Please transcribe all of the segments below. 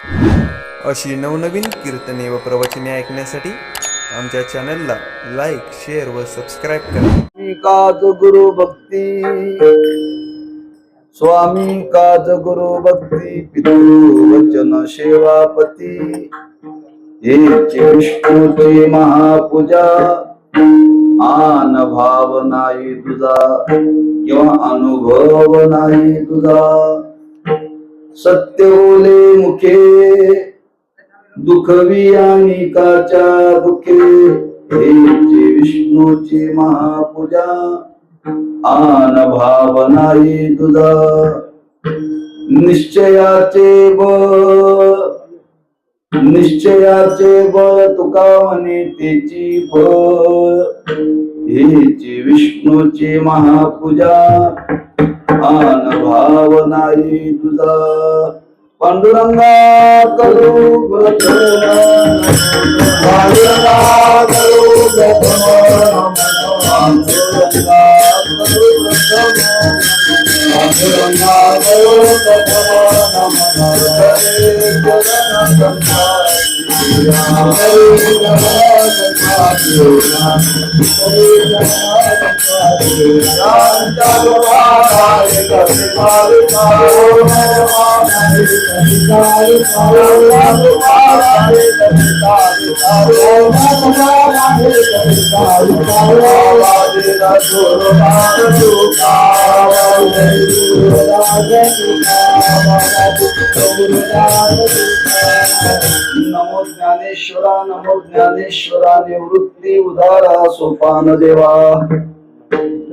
अशी नवनवीन कीर्तने व प्रवचने ऐकण्यासाठी आमच्या चॅनलला लाईक, शेअर व सबस्क्राईब करा. काज गुरु भक्ती स्वामी काज गुरु भक्ती पितृ वचन सेवापती हेची विष्णूची महापूजा आन भाव नाही तुझा किंवा अनुभव नाही तुझा सत्य बोले मुखे दुखवी आणि काच्या दुखे हेची विष्णूची महापूजा आन भाव नाही तुझा निश्चयाचे बळ तुका म्हणे तेची बळ हेची विष्णूची महापूजा आन भाव नाही तुझा पांडुरंगा करू प्रथम पांडुरंगा करू प्रथम पांडुरंगा करू प्रथम पांडुरंगा करू प्रथम हरे जगन्नाथ नमो ज्ञानेश्वरा नमो ज्ञानेश्वरा निवृत्ती उदारा सोपान देवा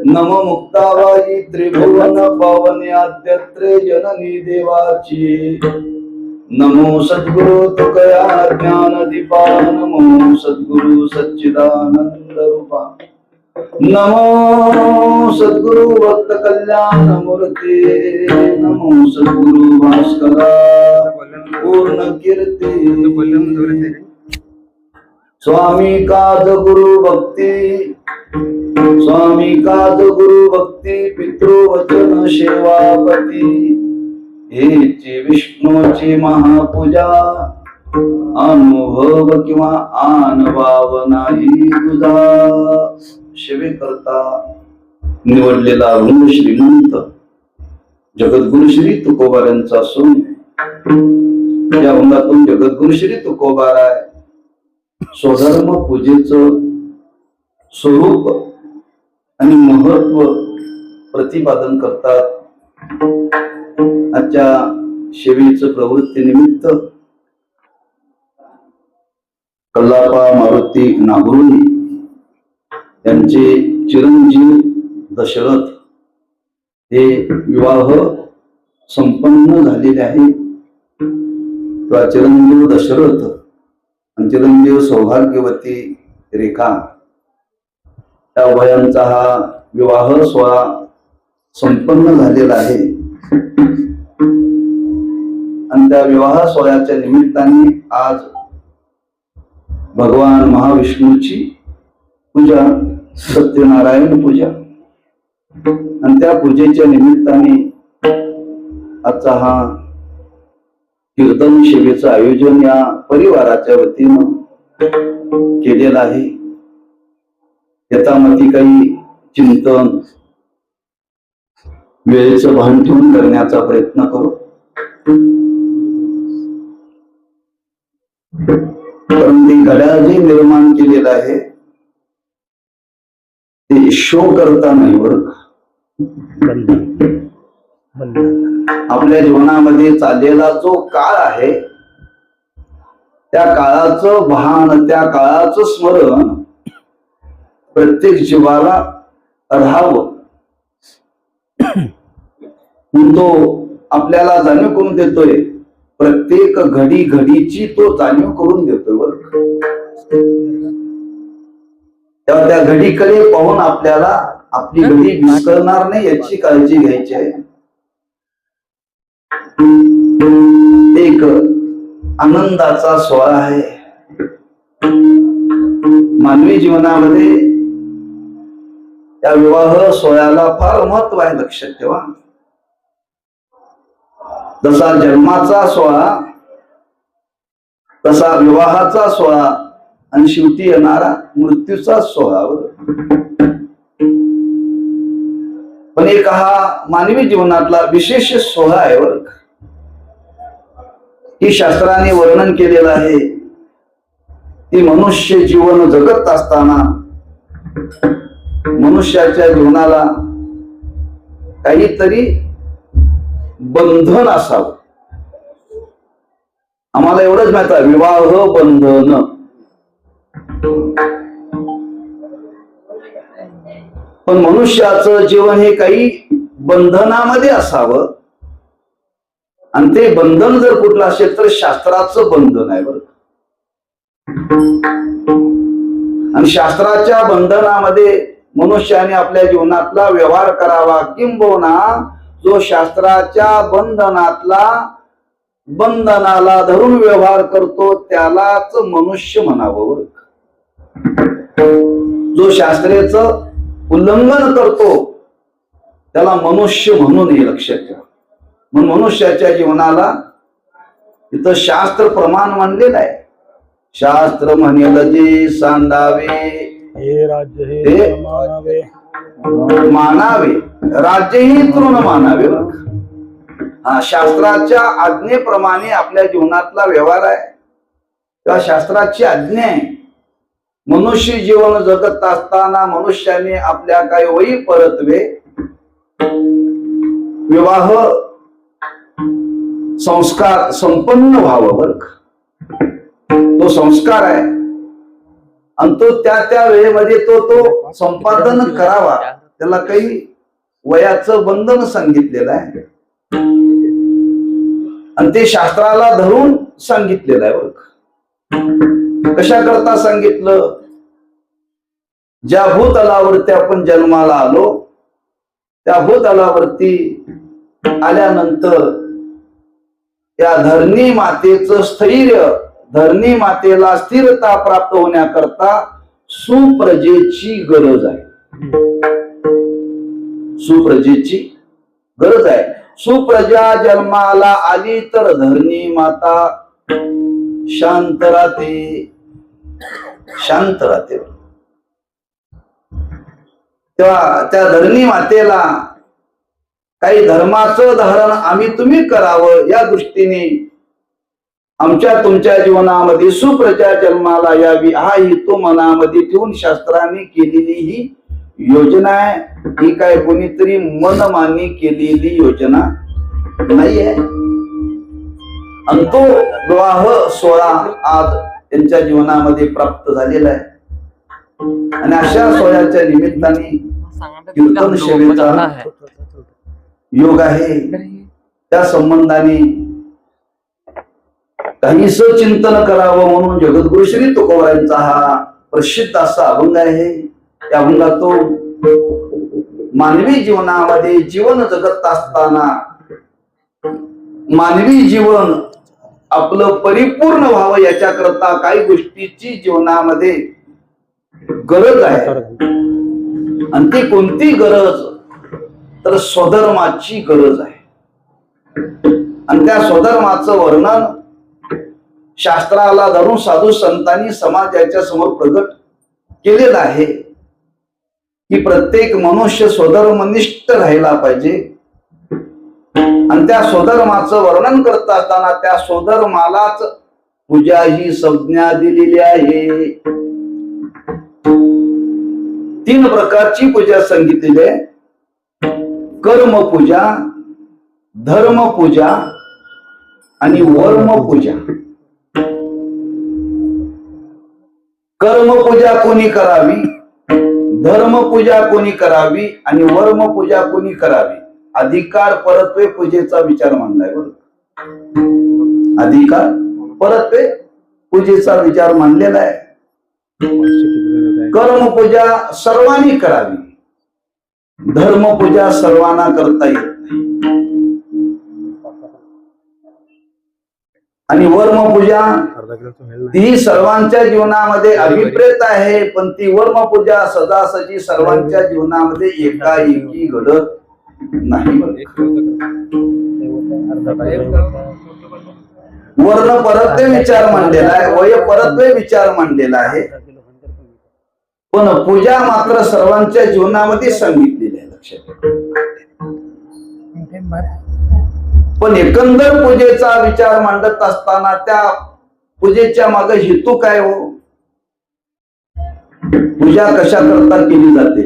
नमो मुक्ताबाई त्रिभुवन पावनी आद्यत्रे जननी देवाची नमो सद्गुरु तुकया ज्ञान दीपा नमो सद्गुरु सच्चिदानंद रूपा नमो सद्गुरु भक्त कल्याण मूर्ती नमो सद्गुरु भास्करा पूर्ण कीर्ती स्वामी काज गुरु भक्ती स्वामी काज गुरु भक्ती पितृ वचन सेवापती हेची विष्णूची महापूजा अनुभव किंवा अनुभव नाही तुझा सेवे करता निवडलेला ऋण श्रीमंत जगद्गुरु श्री तुकोबारांचा सोन या अंगातून जगद्गुरु श्री तुकोबाराय स्वधर्म पूजेचं स्वरूप आणि महत्व प्रतिपादन करतात. आजच्या सेवेचं प्रवृत्ती निमित्त कल्लापा मारुती नागुर्णी यांचे चिरंजीव दशरथ हे विवाह संपन्न झालेले आहे. किंवा चिरंजीव दशरथ आणि चिरंजीव सौभाग्यवती रेखा त्या उभयांचा हा विवाह सोहळा संपन्न झालेला आहे आणि त्या विवाह सोहळ्याच्या निमित्ताने आज भगवान महाविष्णूची पूजा सत्यनारायण पूजा आणि त्या पूजेच्या निमित्ताने आजचा हा कीर्तन सेवेचं आयोजन या परिवाराच्या वतीनं केलेलं आहे. यथामती काही चिंतन वेळेचं भान ठेवून करण्याचा प्रयत्न करू. कारण ते घड्याळ जे निर्माण केलेलं आहे ते शो करता नाही बरं. आपल्या जीवनामध्ये चाललेला जो काळ आहे त्या काळाचं भान त्या काळाचं स्मरण प्रत्येक जीवाला राहावं तो आपल्याला जाणीव करून देतोय. प्रत्येक घडी घडीची तो जाणीव करून देतोय बरं. तेव्हा त्या घडीकडे पाहून आपल्याला आपली घडी विस्कळणार नाही याची काळजी घ्यायची आहे. एक आनंदाचा सोहळा आहे मानवी जीवनामध्ये. त्या विवाह सोहळ्याला फार महत्व आहे, लक्षात ठेवा. जसा जन्माचा सोहळा तसा विवाहाचा सोहळा आणि शेवटी येणारा मृत्यूचा सोहळा. पण एक हा मानवी जीवनातला विशेष सोहळा आहे बर. ही शास्त्राने वर्णन केलेलं आहे. ती मनुष्य जीवन जगत असताना मनुष्याच्या जीवनाला काहीतरी बंधन असावं. आम्हाला एवढंच माहित आहे, विवाह बंधन. पण मनुष्याचं जीवन हे काही बंधनामध्ये असावं. आणि ते बंधन जर कुठलं असेल तर शास्त्राचं बंधन आहे बरं. आणि शास्त्राच्या बंधनामध्ये मनुष्याने आपल्या जीवनातला व्यवहार करावा, किंबहुना जो शास्त्राच्या बंधनाला धरून व्यवहार करतो त्यालाच मनुष्य म्हणावं बरं. जो शास्त्रेचं उल्लंघन करतो त्याला मनुष्य म्हणून हे लक्षात ठेवा. म्हणून मनुष्याच्या जीवनाला इथं शास्त्र प्रमाण मानलेलं आहे. शास्त्र म्हणेल जे सांडावे हे राज्य हे मानावे, मानावे, राज्यही तृण मानावे. हा शास्त्राच्या आज्ञेप्रमाणे आपल्या जीवनातला व्यवहार आहे. तेव्हा शास्त्राची आज्ञा आहे. मनुष्य जीवन जगत असताना मनुष्याने आपल्या काही वयी परत्वे विवाह संस्कार संपन्न व्हावं बर. तो संस्कार आहे आणि तो त्या वेळेमध्ये तो संपादन करावा. त्याला काही वयाचं बंधन सांगितलेलं आहे आणि ते शास्त्राला धरून सांगितलेलं आहे बरं. कशा करता सांगितलं? ज्या भूतलावरती आपण जन्माला आलो त्या भूतलावरती आल्यानंतर या धरणी मातेचं स्थैर्य, धरणी मातेला स्थिरता प्राप्त होण्याकरता सुप्रजेची गरज आहे. सुप्रजेची गरज आहे. सुप्रजा जन्माला आली तर धरणी माता शांत राहते, शांत राहते. तेव्हा त्या धरणी मातेला काही धर्माचं धारण आम्ही तुम्ही करावं या दृष्टीने आमच्या तुमच्या जीवनामध्ये सुप्रजा जन्माला यावी हा हेतू मनामध्ये ठेवून शास्त्राने केलेली ही योजना आहे. ही काय कोणीतरी मनमानी केलेली योजना नाहीये. आणि तो विवाह सोहळा आज त्यांच्या जीवनामध्ये प्राप्त झालेला आहे. आणि अशा सोहळ्याच्या निमित्ताने कीर्तन सेवेचा योग आहे. त्या संबंधाने काहीस चिंतन करावं म्हणून जगद्गुरु श्री तुकोबारायांचा हा प्रसिद्ध असा अभंग आहे. त्या अभंगातून मानवी जीवनामध्ये जीवन जगत असताना मानवी जीवन आपलं परिपूर्ण व्हावं याच्याकरता काही गोष्टीची जीवनामध्ये गरज आहे. आणि ती कोणती गरज तर स्वधर्माची गरज आहे. आणि त्या स्वधर्माचं वर्णन शास्त्राला धरून साधू संतांनी समाजाच्या समोर प्रगट केलेलं आहे की प्रत्येक मनुष्य स्वधर्मनिष्ठ राहिला पाहिजे. आणि त्या स्वधर्माचं वर्णन करत असताना त्या स्वधर्मालाच पूजा ही संज्ञा दिलेली आहे. 3 प्रकारची पूजा सांगितलेली आहे. कर्म पूजा, धर्म पूजा आणि वर्म पूजा. कर्म पूजा कोणी करावी, धर्म पूजा कोणी करावी आणि वर्म पूजा कोणी करावी. अधिकार परत्वे पूजेचा विचार मांडलाय बरं. अधिकार परत्वे पूजेचा विचार मांडलेला आहे. कर्म पूजा सर्वांनी करावी, धर्म पूजा सर्वांना करता येत नाही. आणि वर्म पूजा ती सर्वांच्या जीवनामध्ये अभिप्रेत आहे. पण ती वर्म पूजा सदासजी सर्वांच्या जीवनामध्ये एकाएकी घडत नाही. वर्ण परत्वे विचार मांडलेला आहे, वय परत्वे विचार मांडलेला आहे, पण पूजा मात्र सर्वांच्या जीवनामध्ये सांगितलेली आहे. लक्षात ठेवा. पण एकंदर पूजेचा विचार मांडत असताना त्या पूजेच्या मागे हेतू काय हो? पूजा कशा करता केली जाते?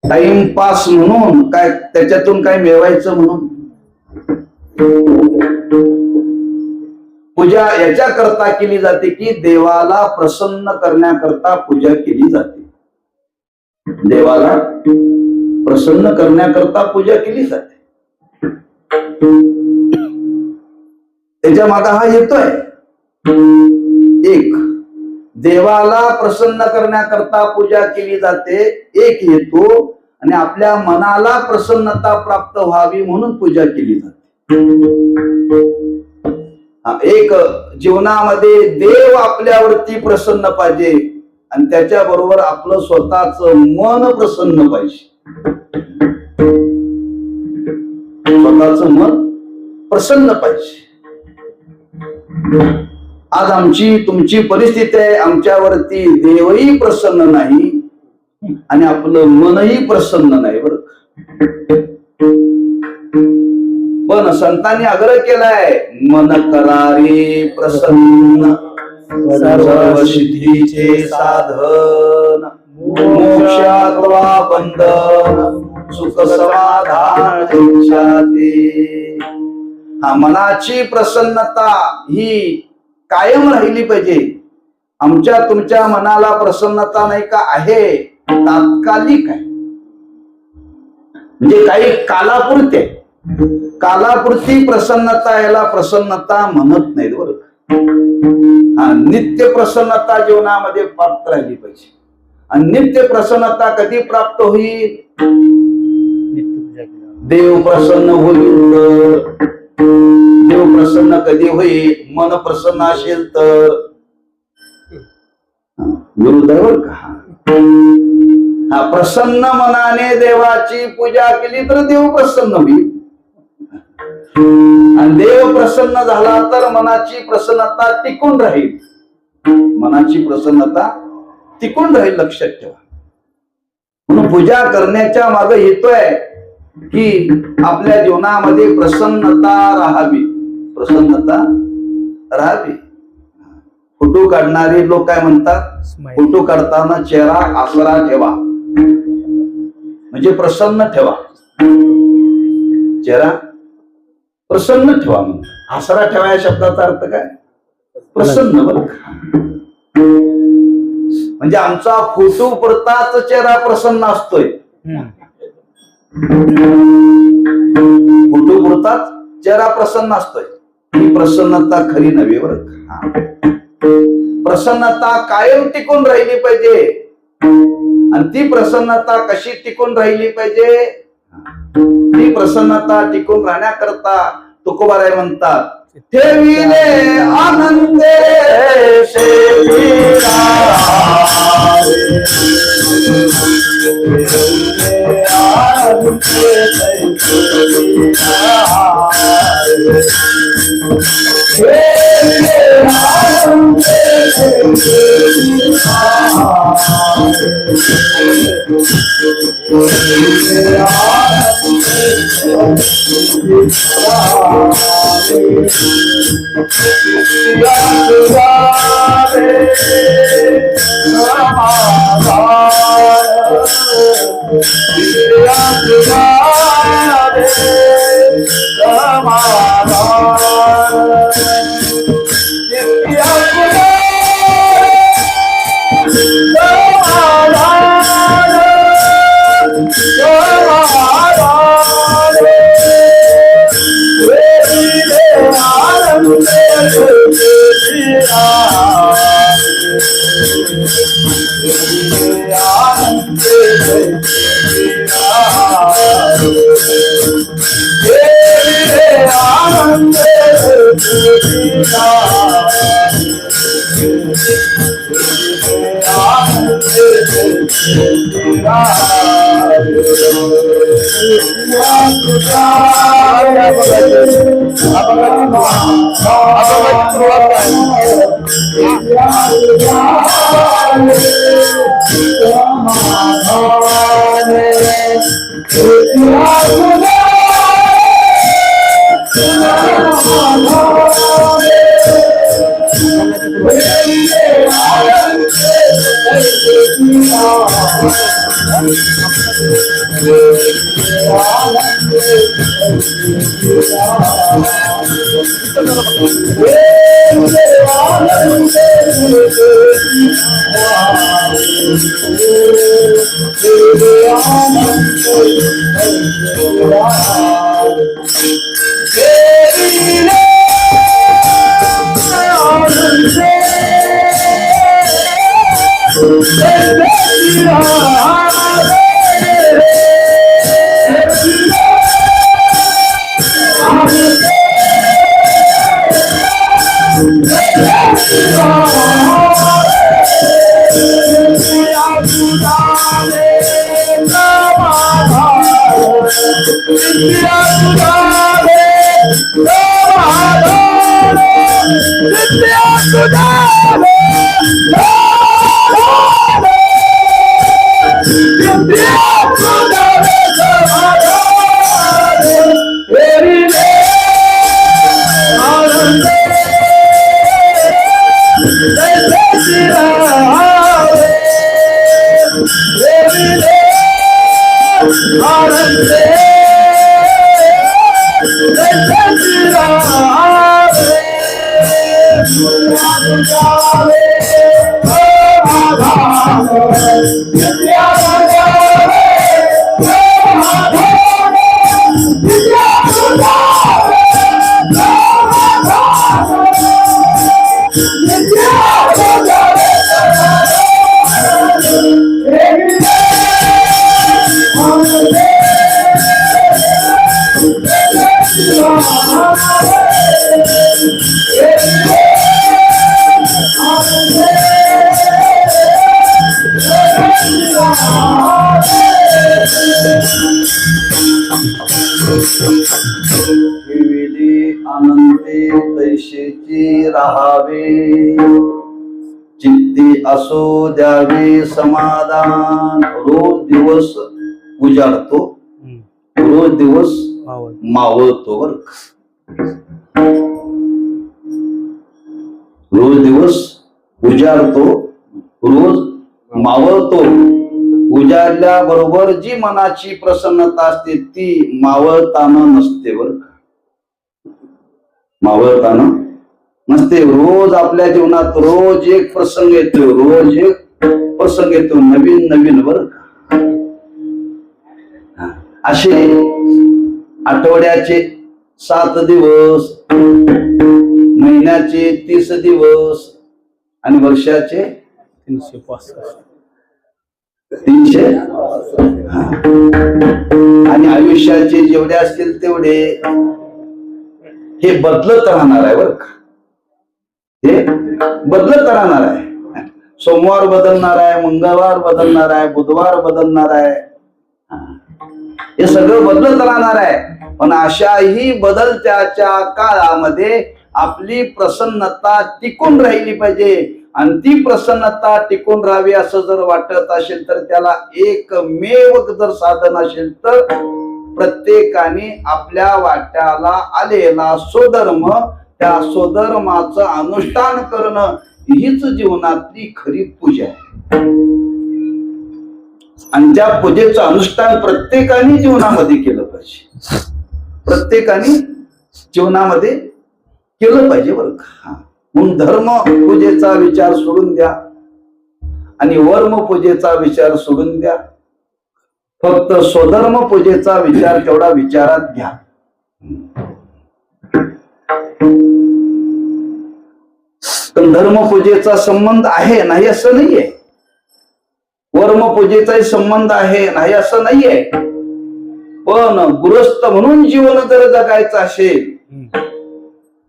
टाइमपास म्हणून काय, त्याच्यातून काय मिळवायचं म्हणून? पूजा याच्या करता केली जाते की देवाला प्रसन्न करण्याकरता पूजा केली जाते. देवाला प्रसन्न करण्याकरता पूजा केली जाते. त्याच्या मागे हा येतोय. एक, देवाला प्रसन्न करण्याकरता पूजा केली जाते, एक हेतू, आणि आपल्या मनाला प्रसन्नता प्राप्त व्हावी म्हणून पूजा केली जाते. एक, जीवनामध्ये देव आपल्यावरती प्रसन्न पाहिजे आणि त्याच्या बरोबर आपलं स्वतःच मन प्रसन्न पाहिजे. स्वतःच मन प्रसन्न पाहिजे. आज आमची तुमची परिस्थिती आहे, आमच्यावरती देवही प्रसन्न नाही आणि आपलं मनही प्रसन्न नाही. बरं, पण संतांनी आग्रह केलाय, मन करारे प्रसन्न सर्व सिद्धीचे साधन, मोक्षात्वा बंधन सुख समाधान इच्छाते. हा, मनाची प्रसन्नता ही कायम राहिली पाहिजे. आमच्या तुमच्या मनाला प्रसन्नता नाही का आहे, तात्कालिक आहे, म्हणजे काही कालापुरते, कालापुरती प्रसन्नता, याला प्रसन्नता म्हणत नाहीत. बरोबर. हा, नित्य प्रसन्नता जीवनामध्ये प्राप्त राहिली पाहिजे. आणि नित्य प्रसन्नता कधी प्राप्त होईल? देव प्रसन्न होईल तर. देव प्रसन्न कधी होईल? मन प्रसन्न असेल तर. विरुद्ध आहे बरं का. हा, प्रसन्न मनाने देवाची पूजा केली तर देव प्रसन्न होईल, आणि देव प्रसन्न झाला तर मनाची प्रसन्नता टिकून राहील. मनाची प्रसन्नता टिकून राहील. लक्षात ठेवा. म्हणून पूजा करण्याच्या मागे येतोय की आपल्या जीवनामध्ये प्रसन्नता राहावी. प्रसन्नता राहावी. फोटो काढणारे लोक काय म्हणतात? फोटो काढताना चेहरा आसरा ठेवा, म्हणजे प्रसन्न ठेवा. चेहरा प्रसन्न ठेवा. आसरा ठेवा या शब्दाचा अर्थ काय? प्रसन्न. बरं, म्हणजे आमचा फोटो पुरताच चेहरा प्रसन्न असतोय. फोटो पुरताच चेहरा प्रसन्न असतोय. ही प्रसन्नता खरी नव्हे. बरं, प्रसन्नता कायम टिकून राहिली पाहिजे. आणि ती प्रसन्नता कशी टिकून राहिली पाहिजे? ती प्रसन्नता टिकून राहण्याकरता तुकोबाराय म्हणतात, ठेविले आनंदे आनंदे तैशेची राहावे, चित्ती असो द्यावे समाधान. रोज दिवस उजाडतो, रोज दिवस मावळतो बर. रोज दिवस उजाडतो, रोज मावळतो. उजाडल्याबरोबर जी मनाची प्रसन्नता असते ती मावळताना नसते बर. मावळताना नसते. रोज आपल्या जीवनात रोज एक प्रसंग येतो, रोज एक प्रसंग येतो, नवीन नवीन बर. असे आठवड्याचे 7 दिवस, महिन्याचे 30 दिवस आणि वर्षाचे 300 आणि आयुष्याचे जेवढे असतील तेवढे हे बदलत राहणार आहे बर का. हे बदलत राहणार आहे. सोमवार बदलणार आहे, मंगळवार बदलणार आहे, बुधवार बदलणार आहे. हे सगळं बदलत राहणार आहे. पण अशाही बदलत्याच्या काळामध्ये आपली प्रसन्नता टिकून राहिली पाहिजे. आणि ती प्रसन्नता टिकून राहावी असं जर वाटत असेल तर त्याला एकमेव जर साधन असेल तर प्रत्येकाने आपल्या वाट्याला आलेला स्वधर्म, त्या स्वधर्माचं अनुष्ठान करणं हीच जीवनातली खरी पूजा आहे. आणि त्या पूजेचं अनुष्ठान प्रत्येकाने जीवनामध्ये केलं पाहिजे. प्रत्येकाने जीवनामध्ये केलं पाहिजे बरं का. म्हणून धर्म पूजेचा विचार सोडून द्या आणि वर्म पूजेचा विचार सोडून द्या. फक्त स्वधर्म पूजेचा विचार तेवढा विचारात घ्या. पण धर्मपूजेचा संबंध आहे नाही असं नाहीये, वर्म पूजेचाही संबंध आहे नाही असं नाहीये. पण गृहस्थ म्हणून जीवन जर जगायचं असेल,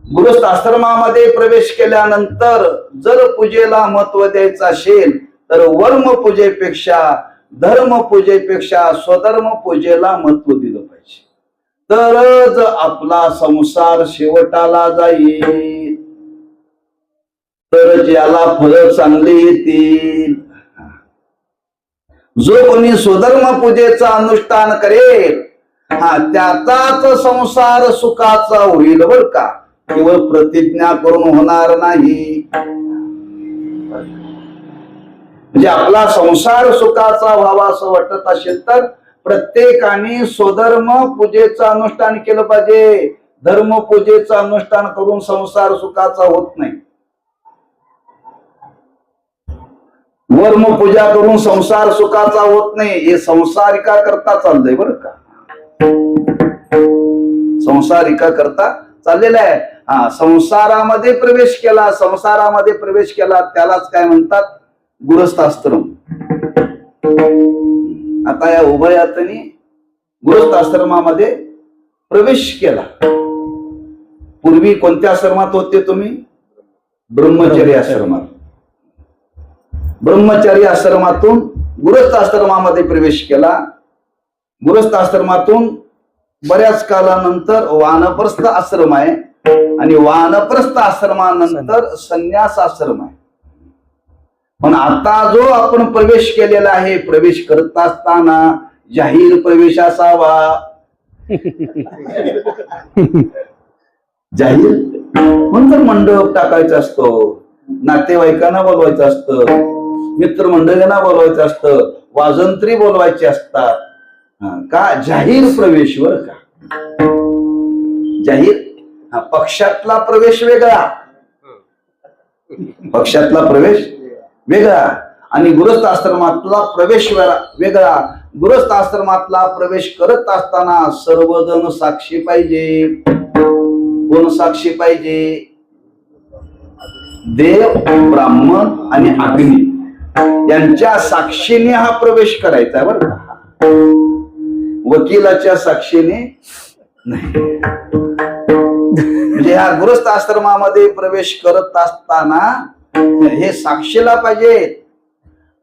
गृहस्थ आश्रमामध्ये प्रवेश केल्यानंतर जर पूजेला महत्व द्यायचं असेल तर वर्म पूजेपेक्षा, धर्म पूजेपेक्षा स्वधर्म पूजेला महत्व दिलं पाहिजे. तरच आपला संसार शेवटाला जाईल, तरच याला फळ चांगली येतील. जो कोणी स्वधर्म पूजेचं अनुष्ठान करेल त्याचाच संसार सुखाचा होईल बर का, केवळ प्रतिज्ञा करून होणार नाही. म्हणजे आपला संसार सुखाचा व्हावा असं वाटत असेल तर प्रत्येकाने स्वधर्म पूजेचं अनुष्ठान केलं पाहिजे. धर्म पूजेचं अनुष्ठान करून संसार सुखाचा होत नाही. वर्म पूजा करून संसार सुखाचा होत नाही. हे संसारिका करता चाललंय बरं का, संसारिका करता चाललेला आहे. संसारामध्ये प्रवेश केला, संसारामध्ये प्रवेश केला त्यालाच काय म्हणतात, गृहस्थाश्रम. आता या उभयातनी गृहस्थाश्रमामध्ये प्रवेश केला. पूर्वी कोणत्या आश्रमात होते तुम्ही? ब्रह्मचर्य आश्रमात. ब्रह्मचर्य आश्रमातून गृहस्थ आश्रमामध्ये प्रवेश केला. गृहस्थ आश्रमातून बऱ्याच कालानंतर वानप्रस्थ आश्रम आहे आणि वानप्रस्थ आश्रमानंतर संन्यास आश्रम आहे. पण आता जो आपण प्रवेश केलेला आहे, प्रवेश करत असताना जाहीर प्रवेश असावा. जाहीर नंतर मंडप टाकायचा असतो, नातेवाईकांना बोलवायचं असतं, मित्रमंडळींना बोलवायचं असतं, वाजंत्री बोलवायचे असतात. का जाहीर प्रवेश वर का, जाहीर. पक्षातला प्रवेश वेगळा, पक्षातला प्रवेश वेगळा आणि गृहस्थ आश्रमातला प्रवेश वेगळा. गृहस्थ आश्रमातला प्रवेश करत असताना सर्वजण साक्षी पाहिजे. कोण साक्षी पाहिजे? देव, ब्राह्मण आणि अग्नी यांच्या साक्षीने हा प्रवेश करायचा आहे बरं का, वकिलाच्या साक्षीने नाही. म्हणजे ह्या गृहस्थ आश्रमामध्ये प्रवेश करत असताना हे साक्षीला पाहिजे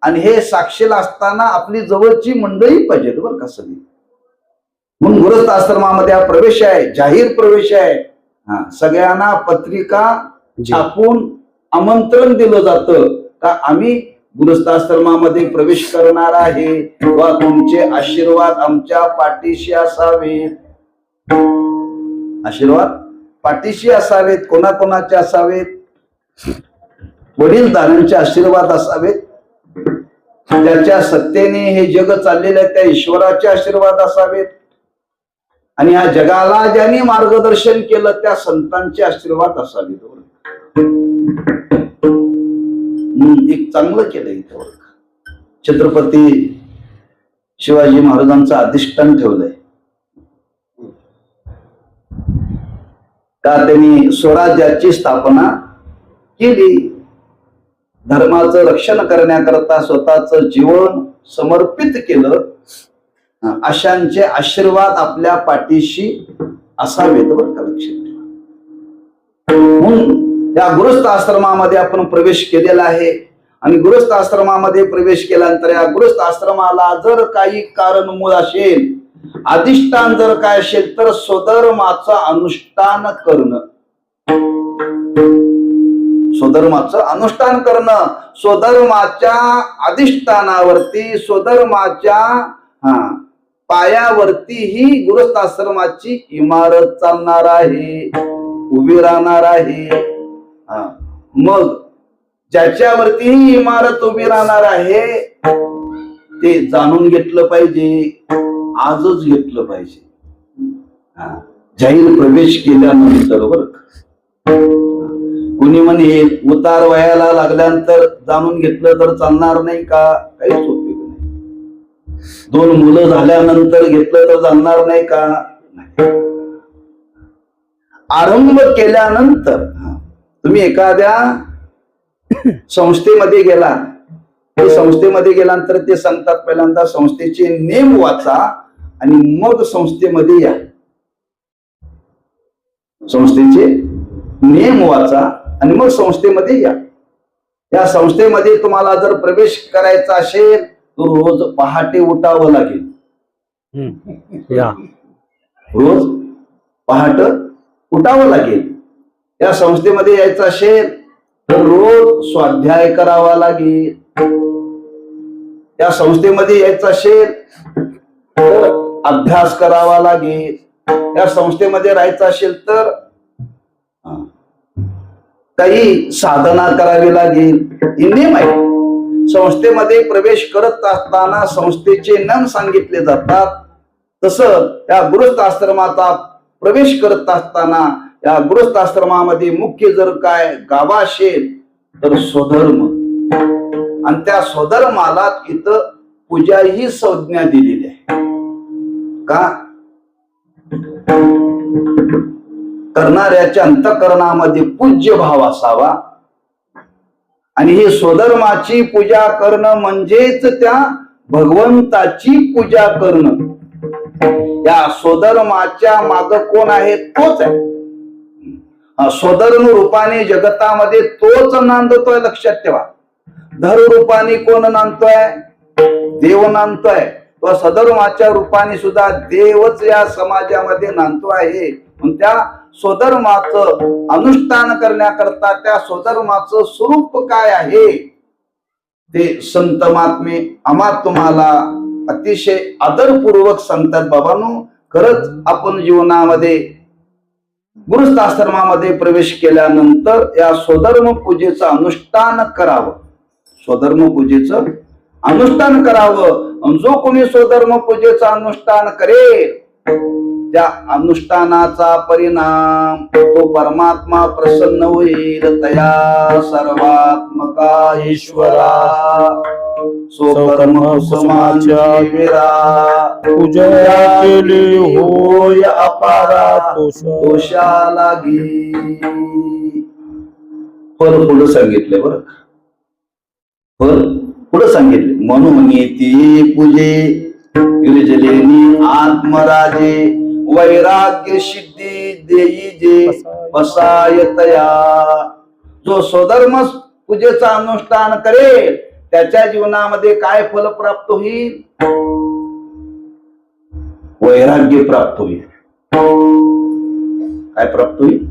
आणि हे साक्षीला असताना आपली जवळची मंडळी पाहिजेत बरं का सगळी. म्हणून गृहस्थ आश्रमामध्ये हा प्रवेश आहे, जाहीर प्रवेश आहे. सगळ्यांना पत्रिका छापून आमंत्रण दिलं जातं का आम्ही गृहस्थाश्रमामध्ये प्रवेश करणार आहे व तुमचे आशीर्वाद आमच्या पाठीशी असावेत. आशीर्वाद पाठीशी असावेत. कोणाकोणाचे असावेत? वडीलधाऱ्यांचे आशीर्वाद असावेत. ज्याच्या सत्तेने हे जग चाललेलं आहे त्या ईश्वराचे आशीर्वाद असावेत. आणि या जगाला ज्यांनी मार्गदर्शन केलं त्या संतांचे आशीर्वाद असावेत. एक चांगलं केलं इथं. छत्रपती शिवाजी महाराजांचं अधिष्ठान ठेवलंय का त्यांनी स्वराज्याची स्थापना केली. धर्माचं रक्षण करण्याकरता स्वतःचं जीवन समर्पित केलं. अशांचे आशीर्वाद आपल्या पाठीशी असावेत बरं का, लक्षात ठेवा. म्हणून या गृहस्थ आश्रमामध्ये आपण प्रवेश केलेला आहे आणि गृहस्थ आश्रमामध्ये प्रवेश केल्यानंतर या गृहस्थ आश्रमाला जर काही कारण मूळ असेल, अधिष्ठान जर काय असेल तर स्वधर्माचं अनुष्ठान करणं. स्वधर्माचं अनुष्ठान करणं, स्वधर्माच्या अधिष्ठानावरती, स्वधर्माच्या पायावरती ही गृहस्थ आश्रमाची इमारत चालणार आहे, उभी राहणार आहे. मग ज्याच्यावरती ही इमारत उभी राहणार आहे ते जाणून घेतलं पाहिजे, आजच घेतलं पाहिजे. जाहीर प्रवेश केल्यानंतर बरं कोणी म्हणे उतार वयाला लागल्यानंतर जाणून घेतलं तर चालणार नाही का? काही सोपे नाही. 2 मुलं झाल्यानंतर घेतलं तर चालणार नाही का? आरंभ केल्यानंतर तुम्ही एखाद्या संस्थेमध्ये गेला, ते संस्थेमध्ये गेल्यानंतर ते सांगतात पहिल्यांदा संस्थेचे नेम वाचा आणि मग संस्थेमध्ये या. संस्थेचे नियम वाचा आणि मग संस्थेमध्ये या. या संस्थेमध्ये तुम्हाला जर प्रवेश करायचा असेल तर रोज पहाटे उठावं लागेल. रोज पहाट उठावं लागेल. या संस्थेमध्ये यायचं असेल तर रोज स्वाध्याय करावा लागेल. या संस्थेमध्ये यायचं असेल तर अभ्यास करावा लागेल. या संस्थेमध्ये राहायचं असेल तर काही साधना करावी लागेल. हे नियम आहे. संस्थेमध्ये प्रवेश करत असताना संस्थेचे नियम सांगितले जातात. तसं या गृहस्थाश्रमाचा प्रवेश करत असताना या गृहस्थाश्रमामध्ये मुख्य जर काय गाभा असेल तर स्वधर्म, आणि त्या स्वधर्माला इथं पूजा ही संज्ञा दिलेली आहे. का? करणाऱ्याच्या अंतःकरणामध्ये पूज्य भाव असावा, आणि ही स्वधर्माची पूजा करणं म्हणजेच त्या भगवंताची पूजा करणं. या स्वधर्माच्या माग कोण आहे? तोच आहे. स्वधर्म रूपाने जगतामध्ये तोच नांदतोय, लक्षात ठेवा. धर्म रूपाने कोण नांदतोय? देव नांदतोय. तो सधर्माच्या रूपाने सुद्धा देवच या समाजामध्ये नांदतो आहे. त्या स्वधर्माचं अनुष्ठान करण्याकरता त्या स्वधर्माचं स्वरूप काय आहे ते संत महात्मे आम्हा तुम्हाला अतिशय आदरपूर्वक सांगतात. बाबांनो, खरंच आपण जीवनामध्ये गृहस्थाश्रमामध्ये प्रवेश केल्यानंतर या स्वधर्म पूजेचं अनुष्ठान करावं. स्वधर्म पूजेचं अनुष्ठान करावं. जो कोणी स्वधर्म पूजेचं अनुष्ठान करेल त्या अनुष्ठानाचा परिणाम तो परमात्मा प्रसन्न होईल. तया सर्वात्मका ईश्वरा स्वकर्म कुसुमाच्या विरा पूजा केली होय अपारा दोषा लागी. फल पुढं सांगितलंय बरं. फल पुढं सांगितले. म्हणून ती पूजे गिरिजलेनी आत्मराजे वैराग्य सिद्धी देई जे बसायतया. जो स्वधर्म पूजेचं अनुष्ठान करेल त्याच्या जीवनामध्ये काय फल प्राप्त होईल? वैराग्य प्राप्त होईल. काय प्राप्त होईल?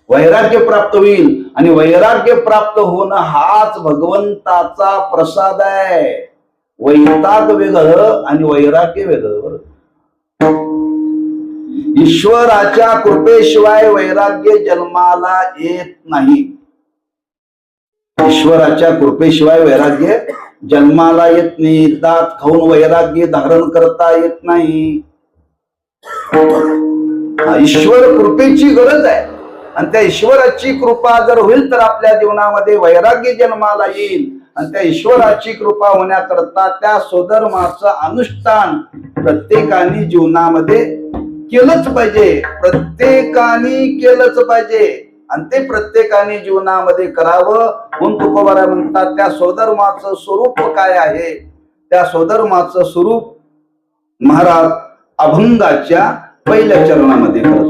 वैराग्य प्राप्त होईल. आणि वैराग्य प्राप्त होणं हाच भगवंताचा प्रसाद आहे. वैताग वेगळं आणि वैराग्य वेगळं. ईश्वराच्या कृपेशिवाय वैराग्य जन्माला येत नाही. ईश्वराच्या कृपेशिवाय वैराग्य जन्माला येत नाही. दात खाऊन वैराग्य धारण करता येत नाही. ईश्वर कृपेची गरज आहे. आणि त्या ईश्वराची कृपा जर होईल तर आपल्या जीवनामध्ये वैराग्य जन्माला येईल. आणि त्या ईश्वराची कृपा होण्याकरता त्या स्वधर्माचं अनुष्ठान प्रत्येकाने जीवनामध्ये केलंच पाहिजे. प्रत्येकाने केलंच पाहिजे. आणि ते प्रत्येकाने जीवनामध्ये करावं. म्हणून तुकोबारा म्हणतात त्या स्वधर्माचं स्वरूप काय आहे? त्या स्वधर्माचं स्वरूप महाराज अभंगाच्या पहिल्या चरणामध्ये करतात.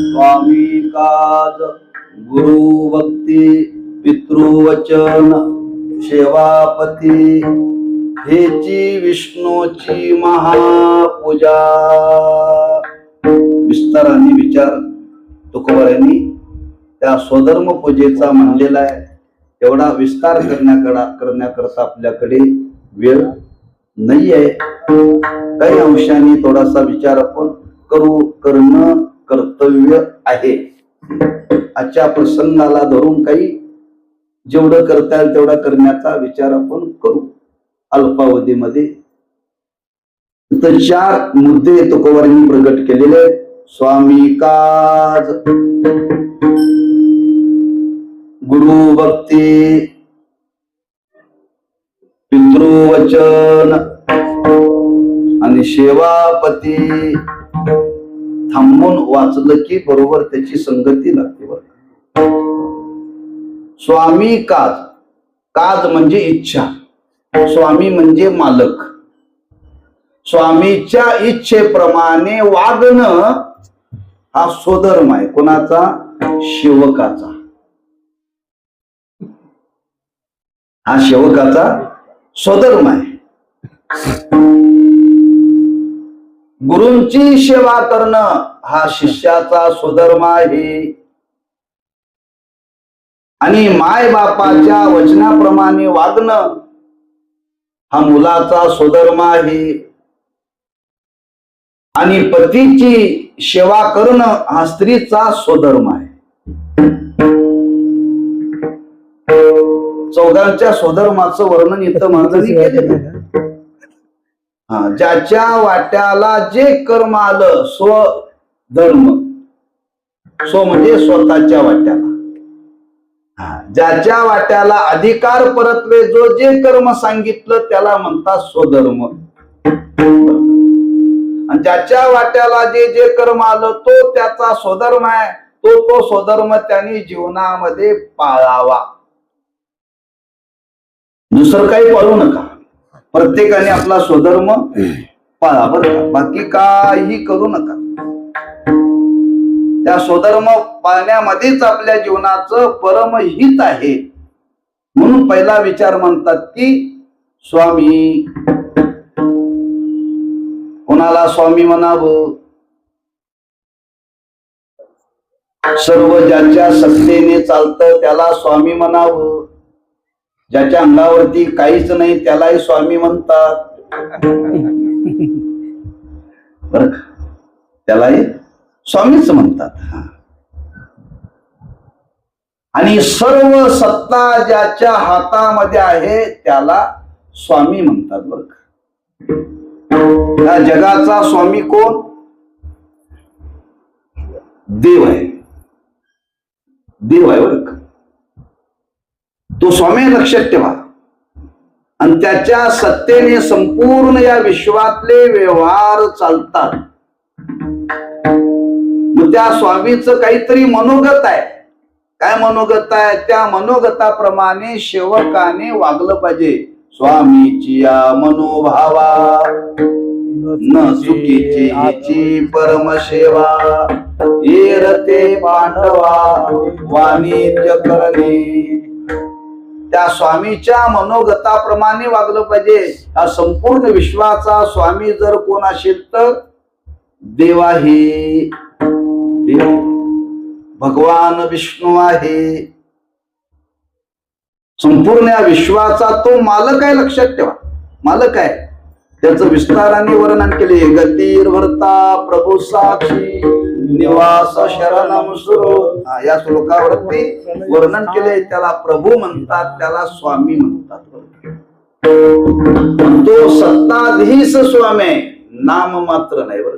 स्वामी काज गुरु भक्ती पितृवचन सेवापती हेची विष्णूची महापूजा. विस्ताराने विचार तुकोबारांनी त्या स्वधर्म पूजेचा मांडलेला आहे. तेवढा विस्तार करण्याकरता आपल्याकडे वेळ नाही आहे. काही अंशाने थोडासा विचार आपण करणं कर्तव्य आहे. आजच्या प्रसंगाला धरून काही जेवढं करता येईल तेवढा करण्याचा विचार आपण करू अल्पावधीमध्ये. तर 4 मुद्दे तुकोबारांनी प्रगट केलेले आहेत. स्वामी काज गुरु भक्ती पितृवचन आणि सेवापती. थांबून वाचलं की बरोबर त्याची संगती लागते. स्वामी काज, काज म्हणजे इच्छा, स्वामी म्हणजे मालक. स्वामीच्या इच्छेप्रमाणे वागणं हा स्वधर्म आहे. कोणाचा? सेवकाचा. हा सेवकाचा स्वधर्म आहे. गुरूंची सेवा करणं हा शिष्याचा स्वधर्म आहे. आणि माय बापाच्या वचनाप्रमाणे वागणं हा मुलाचा स्वधर्म आहे. आणि पतीची सेवा करणं हा स्त्रीचा स्वधर्म आहे. चौघांच्या स्वधर्माचं वर्णन इथं महाराजांनी केलेलं आहे. ज्याच्या वाट्याला जे कर्म आलं स्वधर्म, स्व म्हणजे स्वतःच्या वाट्याला, ज्याच्या वाट्याला अधिकार परतले जो जे कर्म सांगितलं त्याला म्हणतात स्वधर्म. आणि ज्याच्या वाट्याला जे जे कर्म आलं तो त्याचा स्वधर्म आहे. तो स्वधर्म त्यांनी जीवनामध्ये पाळावा. दुसरं काही पाळू नका. प्रत्येकाने आपला स्वधर्म पाळा बरं का. बाकी काही करू नका. त्या स्वधर्म पाळण्यामध्येच आपल्या जीवनाचं परमहित आहे. म्हणून पहिला विचार म्हणतात की स्वामी. कोणाला स्वामी म्हणावं? सर्व ज्याच्या सत्तेने चालतं त्याला स्वामी म्हणावं. ज्याच्या अंगावरती काहीच नाही त्यालाही स्वामी म्हणतात बरं का. त्यालाही स्वामीच म्हणतात. आणि सर्व सत्ता ज्याच्या हातामध्ये आहे त्याला स्वामी म्हणतात बरं का. या जगाचा स्वामी कोण? देव आहे. देव आहे बरं का. तो स्वामी लक्षात ठेवा. आणि त्याच्या सत्तेने संपूर्ण या विश्वातले व्यवहार चालतात. मग त्या स्वामीचं काहीतरी मनोगत आहे. काय मनोगत आहे? त्या मनोगताप्रमाणे सेवकाने वागलं पाहिजे. स्वामीची या मनोभावा न चुकीची हिची परमसेवा. येरते पांडवा वाणिज्य करणे. त्या स्वामीच्या मनोगताप्रमाणे वागलं पाहिजे. हा संपूर्ण विश्वाचा स्वामी जर कोण असेल तर देव आहे. भगवान विष्णू आहे. संपूर्ण या विश्वाचा तो मालक आहे, लक्षात ठेवा. मालक आहे. त्याचं विस्ताराने वर्णन केले. गतीर भरता प्रभू साक्षी निवास शरणम सुरो. या श्लोकावरती वर्णन केले. त्याला प्रभू म्हणतात, त्याला स्वामी म्हणतात. तो सत्ताधीश स्वामी आहे, नाम मात्र नाही बरं.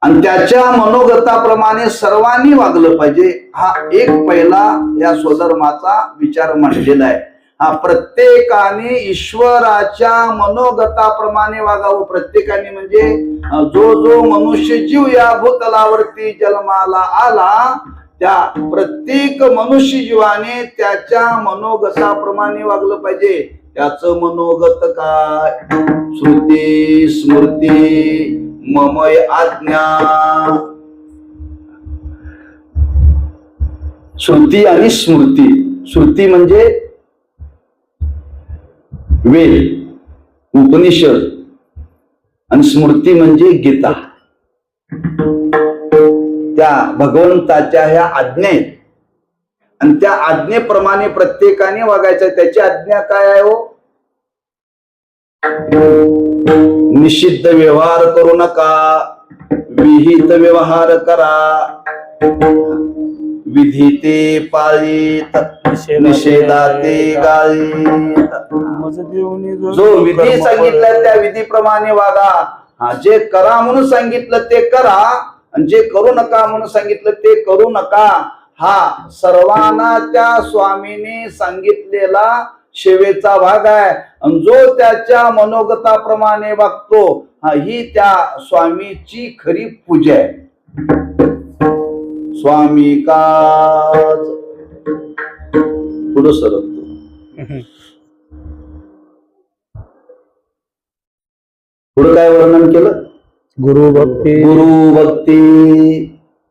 आणि त्याच्या मनोगताप्रमाणे सर्वांनी वागलं पाहिजे. हा एक पहिला या स्वधर्माचा विचार मांडलेला आहे. हा प्रत्येकाने ईश्वराच्या मनोगताप्रमाणे वागावं. प्रत्येकाने म्हणजे जो जो मनुष्य जीव या भूतलावरती जन्माला आला त्या प्रत्येक मनुष्य जीवाने त्याच्या मनोगताप्रमाणे वागलं पाहिजे. त्याचं मनोगत काय? श्रुती स्मृती ममय आज्ञा. श्रुती आणि स्मृती. श्रुती म्हणजे वेद उपनिषद आणि स्मृती म्हणजे गीता. त्या भगवंताच्या ह्या आज्ञा आहेत आणि त्या आज्ञेप्रमाणे प्रत्येकाने वागायचं. त्याची आज्ञा काय आहे हो? निषिद्ध व्यवहार करू नका, विहित व्यवहार करा, विधीते पाळीत, निषेधाते गाळीत. जो विधी सांगितला त्या विधीप्रमाणे वागा. जे करा म्हणून सांगितलं ते करा आणि जे करू नका म्हणून सांगितलं ते करू नका. हा सर्वांना त्या स्वामीने सांगितलेला सेवेचा भाग आहे. आणि जो त्याच्या मनोगताप्रमाणे वागतो ही त्या स्वामीची खरी पूजा आहे. स्वामी काज पुढं सरकतो. पुढं काय वर्णन केलं? गुरु भक्ती. गुरु भक्ती.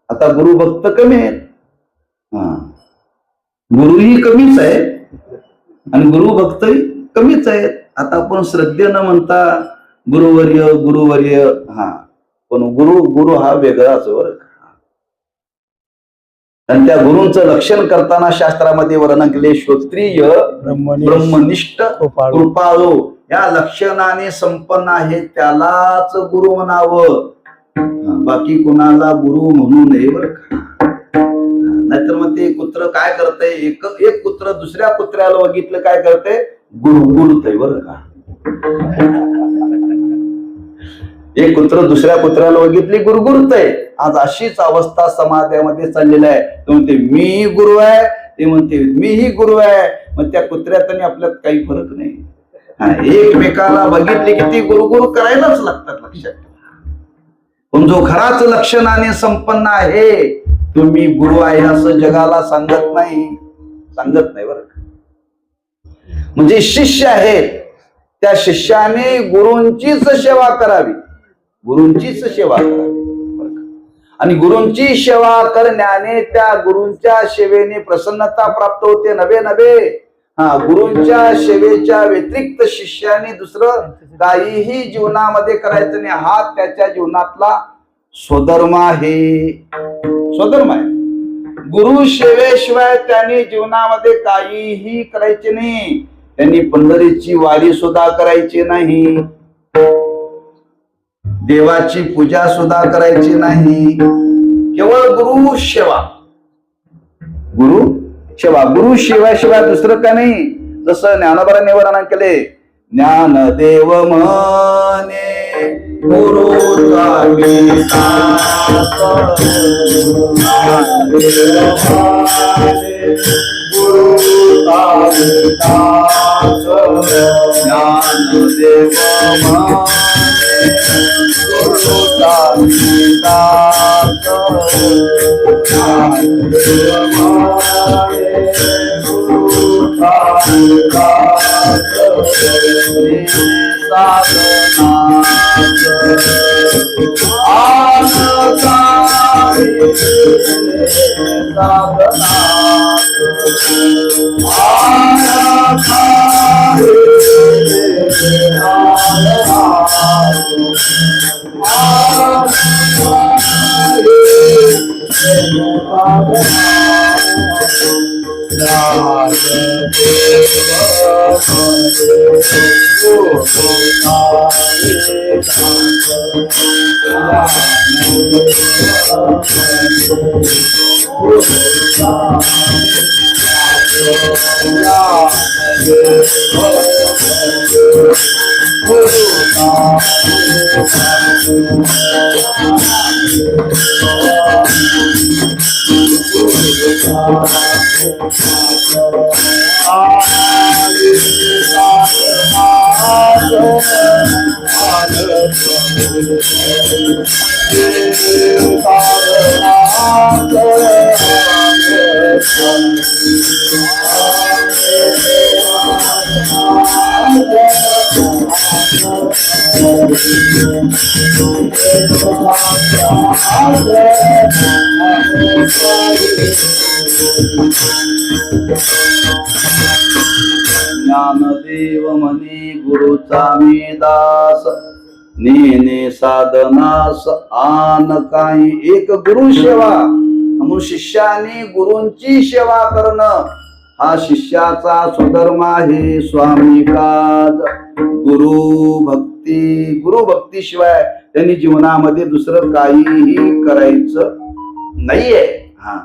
आता गुरु भक्त कमी आहेत. गुरुही कमीच आहे आणि गुरु भक्तही कमीच आहेत. आता आपण श्रद्धेनं म्हणता गुरुवर्य गुरुवर्य. पण गुरु हा वेगळाच बरं. आणि त्या गुरूंचं लक्षण करताना शास्त्रामध्ये वर्णन केले. श्रोत्रिय ब्रह्मनिष्ठ कृपाळू या लक्षणाने संपन्न आहे त्यालाच गुरु म्हणावं. बाकी कुणाला गुरु म्हणू नये बरं का. नाहीतर मग ते कुत्र काय करतंय? एक कुत्र दुसऱ्या कुत्र्याला बघितलं काय करतंय? गुरगुरतय बरं का. एक कुत्र दुसऱ्या कुत्र्याला बघितली गुरगुरतय. आज अशीच अवस्था समाजामध्ये चाललेली आहे. तो म्हणते मी गुरु आहे, ते म्हणते मीही गुरु आहे. मग त्या कुत्र्यात आणि आपल्यात काही फरक नाही. एकमेकाला बघितले की ती गुरुगुरु करायलाच लागतात, लक्षात. पण जो खराच लक्षणाने संपन्न आहे तुम्ही गुरु आहे असं जगाला सांगत नाही बरं. म्हणजे शिष्य आहेत त्या शिष्याने गुरूंचीच सेवा करावी. गुरूंचीच सेवा करावी. आणि गुरूंची सेवा करण्याने त्या गुरूंच्या सेवेने प्रसन्नता प्राप्त होते. नव्हे गुरूंच्या सेवेच्या व्यतिरिक्त शिष्याने दुसरं काहीही जीवनामध्ये करायचं नाही. हा त्याच्या जीवनातला स्वधर्म आहे. स्वधर्म आहे. गुरु सेवेशिवाय त्यांनी जीवनामध्ये काहीही करायचे नाही. त्यांनी पंढरीची वारी सुद्धा करायची नाही. देवाची पूजा सुद्धा करायची नाही. केवळ गुरु सेवा. गुरु सेवा. गुरु शिवाय दुसरं का नाही. जसं ज्ञानोबारांनी वर्णन केले. ज्ञानदेव म्हणे गुरु ज्ञानदेव म्हणे गुरुचा मी दास, नेने साधनास आन काही. एक गुरु सेवा म्हणून शिष्याने गुरूंची सेवा करणं हा शिष्याचा स्वधर्म आहे. स्वामी काज गुरु भक्ती शिवाय त्यांनी जीवनामध्ये दुसरं काहीही करायचं नाहीये. हा,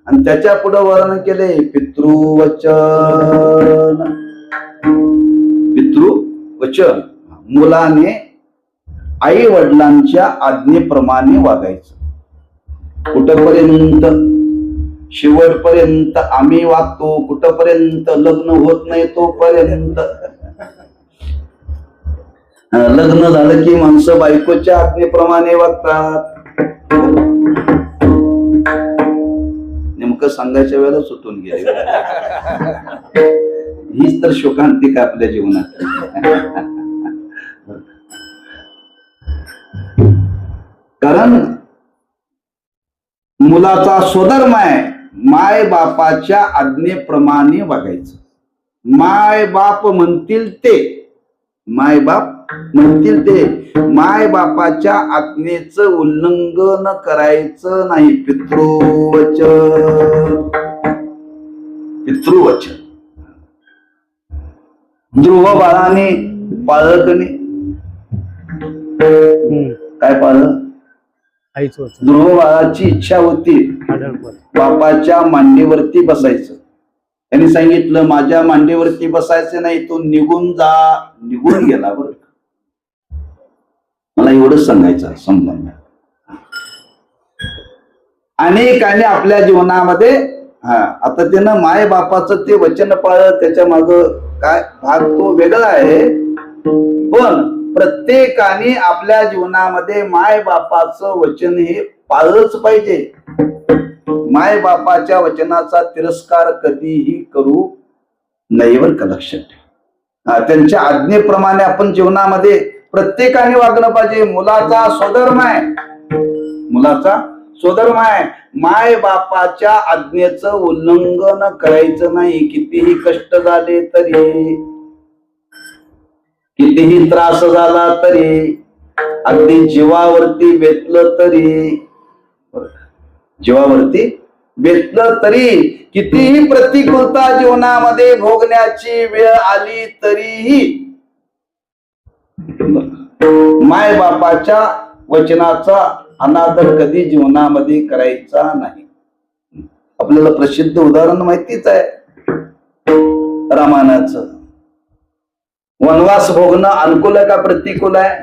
आणि त्याच्या पुढे वर्णन केले पितृवचन. मुलाने आई वडिलांच्या आज्ञेप्रमाणे वागायचं. कुठपर्यंत? शेवटपर्यंत आम्ही वागतो. कुठपर्यंत? लग्न होत नाही तोपर्यंत. लग्न झालं की माणसं बायकोच्या आज्ञेप्रमाणे वागतात. नेमकं सांगायच्या वेळेला सुटून गेले. हीच तर शोकांतिका आपल्या जीवनात. कारण मुलाचा स्वधर्म आहे माय बापाच्या आज्ञेप्रमाणे वागायचं. माय बाप म्हणतील ते, माय बाप म्हणतील ते, माय बापाच्या आज्ञेचं उल्लंघन करायचं नाही. पितृवचन ध्रुव बाळाने पाळकणे काय पाळलं? ध्रुव बाळाची इच्छा होती बापाच्या मांडीवरती बसायचं. त्यांनी सांगितलं माझ्या मांडीवरती बसायचं नाही, तो निघून जा. निघून गेला. बरं, मला एवढंच सांगायचं संबंध. अनेकाने आपल्या जीवनामध्ये आता त्यानं माय बापाचं ते वचन पाळलं, त्याच्या माग काय भाग तो वेगळा आहे. पण प्रत्येकाने आपल्या जीवनामध्ये माय बापाचं वचन हे पाळलंच पाहिजे. माय बापाच्या वचनाचा तिरस्कार कधीही करू नये. बरं का, लक्षात ठेवा. त्यांच्या आज्ञेप्रमाणे आपण जीवनामध्ये प्रत्येकाने वागणं पाहिजे. मुलाचा स्वधर्म आहे. मुलाचा स्वधर्म आहे. माय बापाच्या आज्ञेचं उल्लंघन करायचं नाही. कितीही कष्ट झाले तरी, कितीही त्रास झाला तरी, अगदी जीवावरती बेतलं तरी, जीवावरती बेतलं तरी, कितीही प्रतिकूलता जीवनामध्ये भोगण्याची वेळ आली तरीही माय बापाच्या वचनाचा अनादर कधी जीवनामध्ये करायचा नाही. आपल्याला प्रसिद्ध उदाहरण माहितीच आहे रामायणाचं. वनवास भोगणं अनुकूल आहे का प्रतिकूल आहे?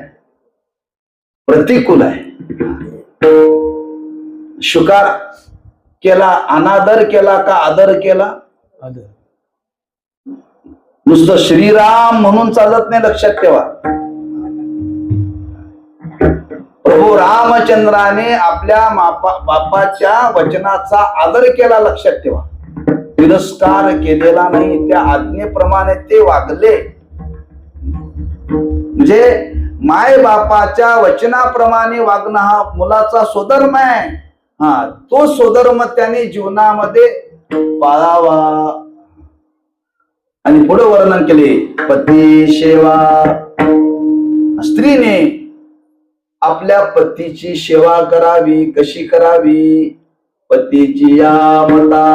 प्रतिकूल आहे. शुकार केला, अनादर केला का आदर केला? आदर. नुसतं श्रीराम म्हणून चालत नाही, लक्षात ठेवा. प्रभू रामचंद्राने आपल्या बापाच्या वचनाचा आदर केला, लक्षात ठेवा. तिरस्कार केलेला नाही. त्या आज्ञेप्रमाणे ते वागले. म्हणजे माय बापाच्या वचनाप्रमाणे वागणं हा मुलाचा स्वधर्म आहे. तो स्वधर्म त्याने जीवनामध्ये पाळावा. आणि पुढे वर्णन केले पती सेवा. स्त्रीने आपल्या पतीची सेवा करावी. कशी करावी? पतीची या मता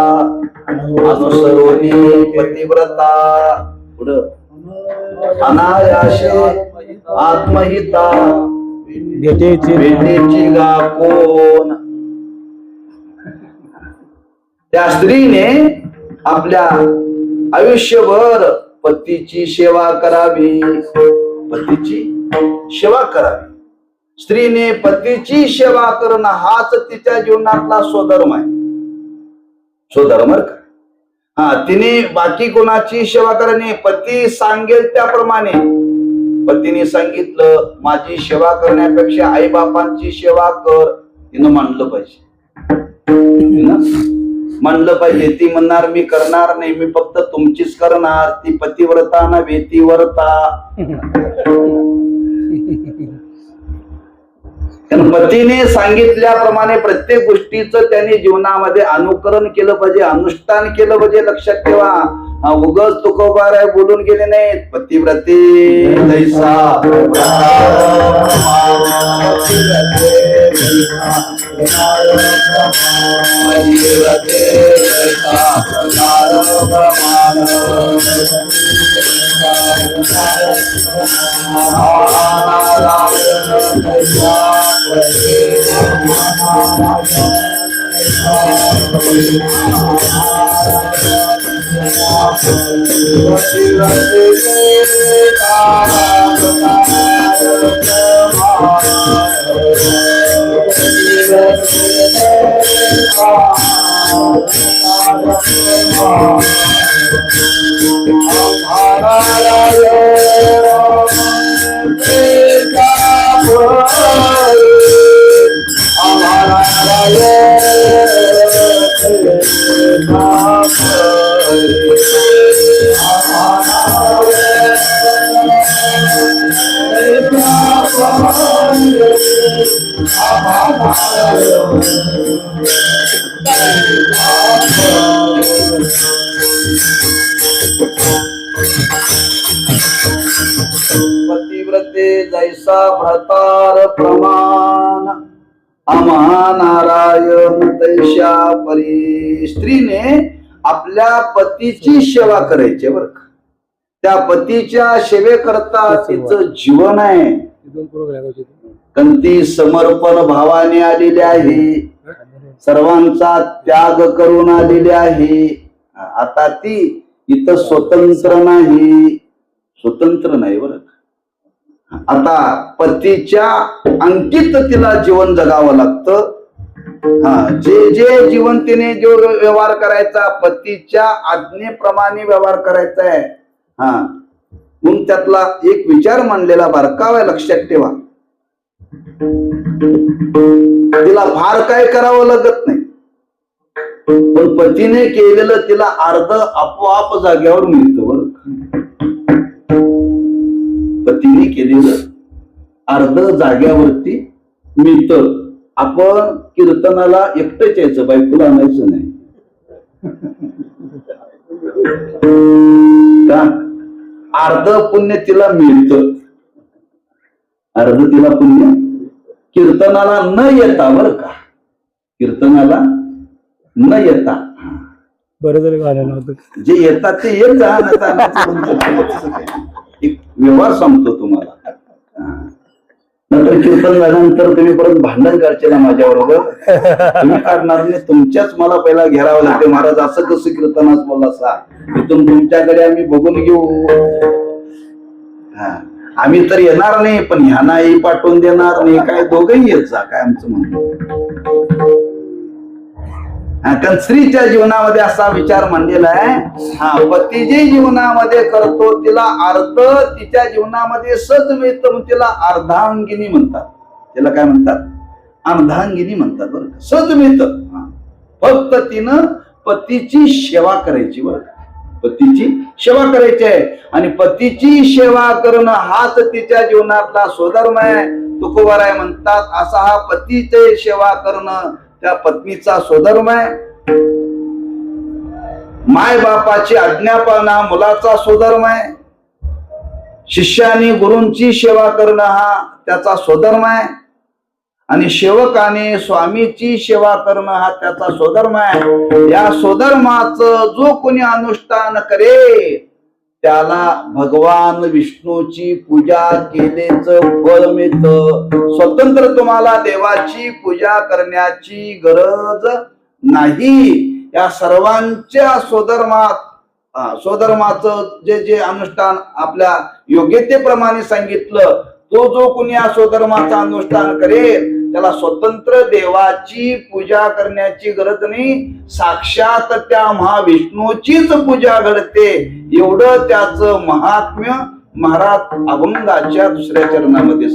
अनुसरोनी पतिव्रता पुढं अनायाशे आत्महिता भेटेची गा कोण. त्या स्त्रीने आपल्या आयुष्यभर पतीची सेवा करावी, पतीची सेवा करावी. स्त्रीने पतीची सेवा करणं हाच तिच्या जीवनातला स्वधर्म आहे. स्वधर्म का हा, तिने बाकी कोणाची सेवा करणे, पती सांगेल त्याप्रमाणे. पतीने सांगितलं माझी सेवा करण्यापेक्षा आई बापांची सेवा कर, तिनं मानलं पाहिजे. मानलं पाहिजे. ती म्हणणार मी करणार नाही, मी फक्त तुमचीच करणार. ती पतिव्रता ना वेतीव्रता. पतीने सांगितल्याप्रमाणे प्रत्येक गोष्टीचं त्याने जीवनामध्ये अनुकरण केलं पाहिजे, अनुष्ठान केलं पाहिजे. लक्षात ठेवा, उगाच तुकोबाराय बोलून गेले नाहीत. पतिव्रते जैसा पतिव्रते जैसा भ्रतार प्रमाण आम्हा नारायण तैशा परी. स्त्रीने आपल्या पतीची सेवा करायची बरं का. त्या पतीच्या सेवेकरता तिचं जीवन आहे. कारण ती समर्पण भावाने आलेली आहे, सर्वांचा त्याग करून आलेली आहे. आता ती इथं स्वतंत्र नाही, स्वतंत्र नाही बरं. आता पतीच्या अंकित तिला जीवन जगावं लागतं. जे जे जीवन तिने जो व्यवहार करायचा पतीच्या आज्ञेप्रमाणे व्यवहार करायचा आहे. म्हणून त्यातला एक विचार मांडलेला बारकावा लक्षात ठेवा. तिला फार काय करावं लागत नाही, पण पतीने केलेलं तिला अर्ध आपोआप जाग्यावर मिळतं बरं. पतीने केलेलं अर्ध जाग्यावरती मिळतं. आपण कीर्तनाला एकटंच यायचं, बायकोला आणायचं नाही का. अर्ध पुण्य तिला मिळतं, अर्ध तिला पुण्य कीर्तनाला न येता बरं का. कीर्तनाला न येता बरं झालं गाणं नव्हतं. जे येतात ते येत जा. एक व्यवहार सांगतो तुम्हाला. नंतर कीर्तन झाल्यानंतर तुम्ही परत भांडण करचे ना माझ्या बरोबर, तुम्ही काढणार नाही. तुमच्याच मला पहिला घेरावं लागते. महाराज असं कसं कीर्तनाच बोलला असा, इथून तुमच्याकडे आम्ही बघून घेऊ. आम्ही तर येणार नाही, पण ह्यांनाही पाठवून देणार नाही. काय दोघंही येत जा, काय आमचं म्हणतो. कारण स्त्रीच्या जीवनामध्ये असा विचार मांडलेला आहे. पती जे जीवनामध्ये करतो तिला अर्ध तिच्या जीवनामध्ये सज मिळतं, म्हणून तिला अर्धांगिनी म्हणतात. तिला काय म्हणतात? अर्धांगिनी म्हणतात बरं. सज मिळतं. फक्त तिनं पतीची सेवा करायची बरं. पतीची सेवा करायची आहे. आणि पतीची सेवा करणं हाच तिच्या जीवनातला स्वधर्म आहे. तुकोबाराय म्हणतात असा हा पतीची सेवा करणं त्या पत्नीचा स्वधर्म आहे. माय बापाची आज्ञा पाळणं मुलाचा स्वधर्म आहे. शिष्यानी गुरूंची सेवा करणं हा त्याचा स्वधर्म आहे. आणि सेवकाने स्वामीची सेवा करणं हा त्याचा स्वधर्म आहे. या स्वधर्माचं जो कोणी अनुष्ठान करे त्याला भगवान विष्णूची पूजा केलेच फळ मिळतं. स्वतंत्र तुम्हाला देवाची पूजा करण्याची गरज नाही. या सर्वांच्या स्वधर्माचं जे जे अनुष्ठान आपल्या योग्यतेप्रमाणे सांगितलं, तो जो कोणी या स्वधर्माचं अनुष्ठान करेल त्याला स्वतंत्र देवाची पूजा करण्याची गरज नाही. साक्षात त्या महाविष्णूचीच पूजा घडते. एवढं त्याचं महात्म्य महाराज अभंगाच्या दुसऱ्या चरणामध्ये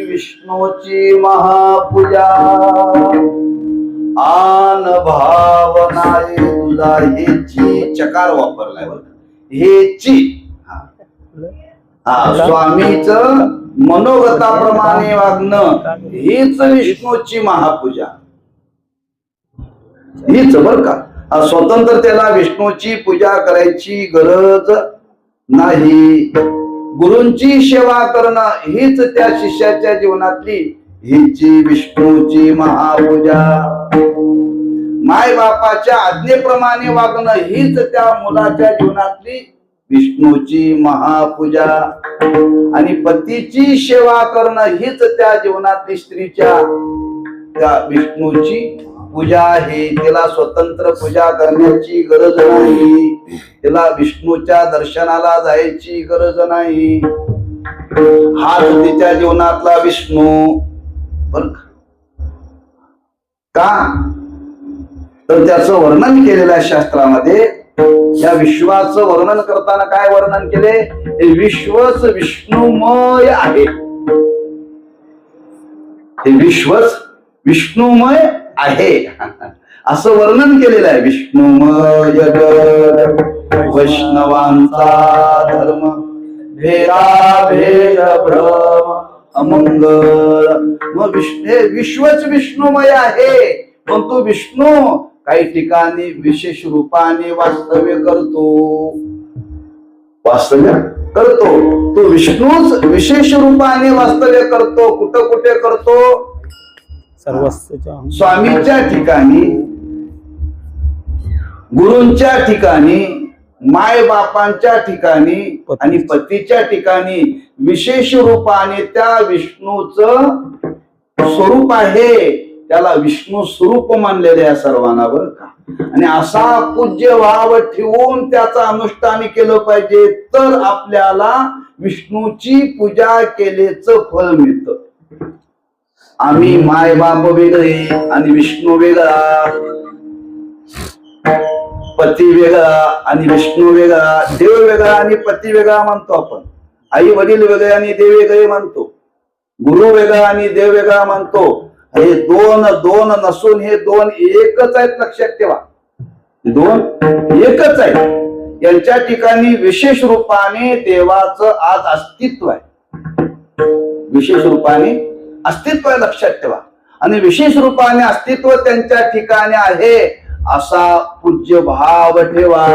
विष्णूची महापूजा आन भावनाय तुझा. हेची चकार वापरलाय बघ. हेची स्वामीच मनोगताप्रमाणे वागणं हीच विष्णूची महापूजा. हीच बर का. स्वतंत्र त्याला विष्णूची पूजा करायची गरज नाही. गुरूंची सेवा करणं हीच त्या शिष्याच्या जीवनातली हीची विष्णूची महापूजा. माय बापाच्या आज्ञेप्रमाणे वागणं हीच त्या मुलाच्या जीवनातली विष्णूची महापूजा. आणि पतीची सेवा करणं हीच त्या जीवनातली स्त्रीच्या त्या विष्णूची पूजा आहे. तिला स्वतंत्र पूजा करण्याची गरज नाही. तिला विष्णूच्या दर्शनाला जायची गरज नाही. हाच तिच्या जीवनातला विष्णू. बर का तर त्याचं वर्णन केलेलं आहे शास्त्रामध्ये. या विश्वाचं वर्णन करताना काय वर्णन केले? हे विश्वच विष्णुमय आहे. हे विश्वच विष्णुमय आहे असं वर्णन केलेलं आहे. विष्णुमय जगत वैष्णवांचा धर्म भेदा भेद भ्रम अमंगळ. मग विश्वच विष्णुमय आहे. पण तो विष्णू काही ठिकाणी विशेष रूपाने वास्तव्य करतो. तो विष्णूच विशेष रूपाने वास्तव्य करतो. कुठे कुठे करतो? सर्वस्वच्या स्वामीच्या ठिकाणी, गुरूंच्या ठिकाणी, माय बापांच्या ठिकाणी आणि पतीच्या ठिकाणी विशेष रूपाने त्या विष्णूचं स्वरूप आहे, त्याला विष्णू स्वरूप मानलेले आहे सर्वांना, बरं का. आणि असा पूज्य भाव ठेवून त्याचं अनुष्ठान केलं पाहिजे, तर आपल्याला विष्णूची पूजा केल्याचं फळ मिळतं. आम्ही माय बाप वेगळे आणि विष्णू वेगळा, पती वेगळा आणि विष्णू वेगळा, देव वेगळा आणि पती वेगळा म्हणतो आपण. आई वडील वेगळे आणि देव वेगळे म्हणतो, गुरु वेगळा आणि देव वेगळा म्हणतो. हे दोन दोन नसून हे दोन एकच आहेत, लक्षात ठेवा. दोन एकच आहेत. यांच्या ठिकाणी विशेष रूपाने देवाचं आज अस्तित्व आहे, विशेष रूपाने अस्तित्व आहे, लक्षात ठेवा. आणि विशेष रूपाने अस्तित्व त्यांच्या ठिकाणी आहे, असा पूज्य भाव ठेवा.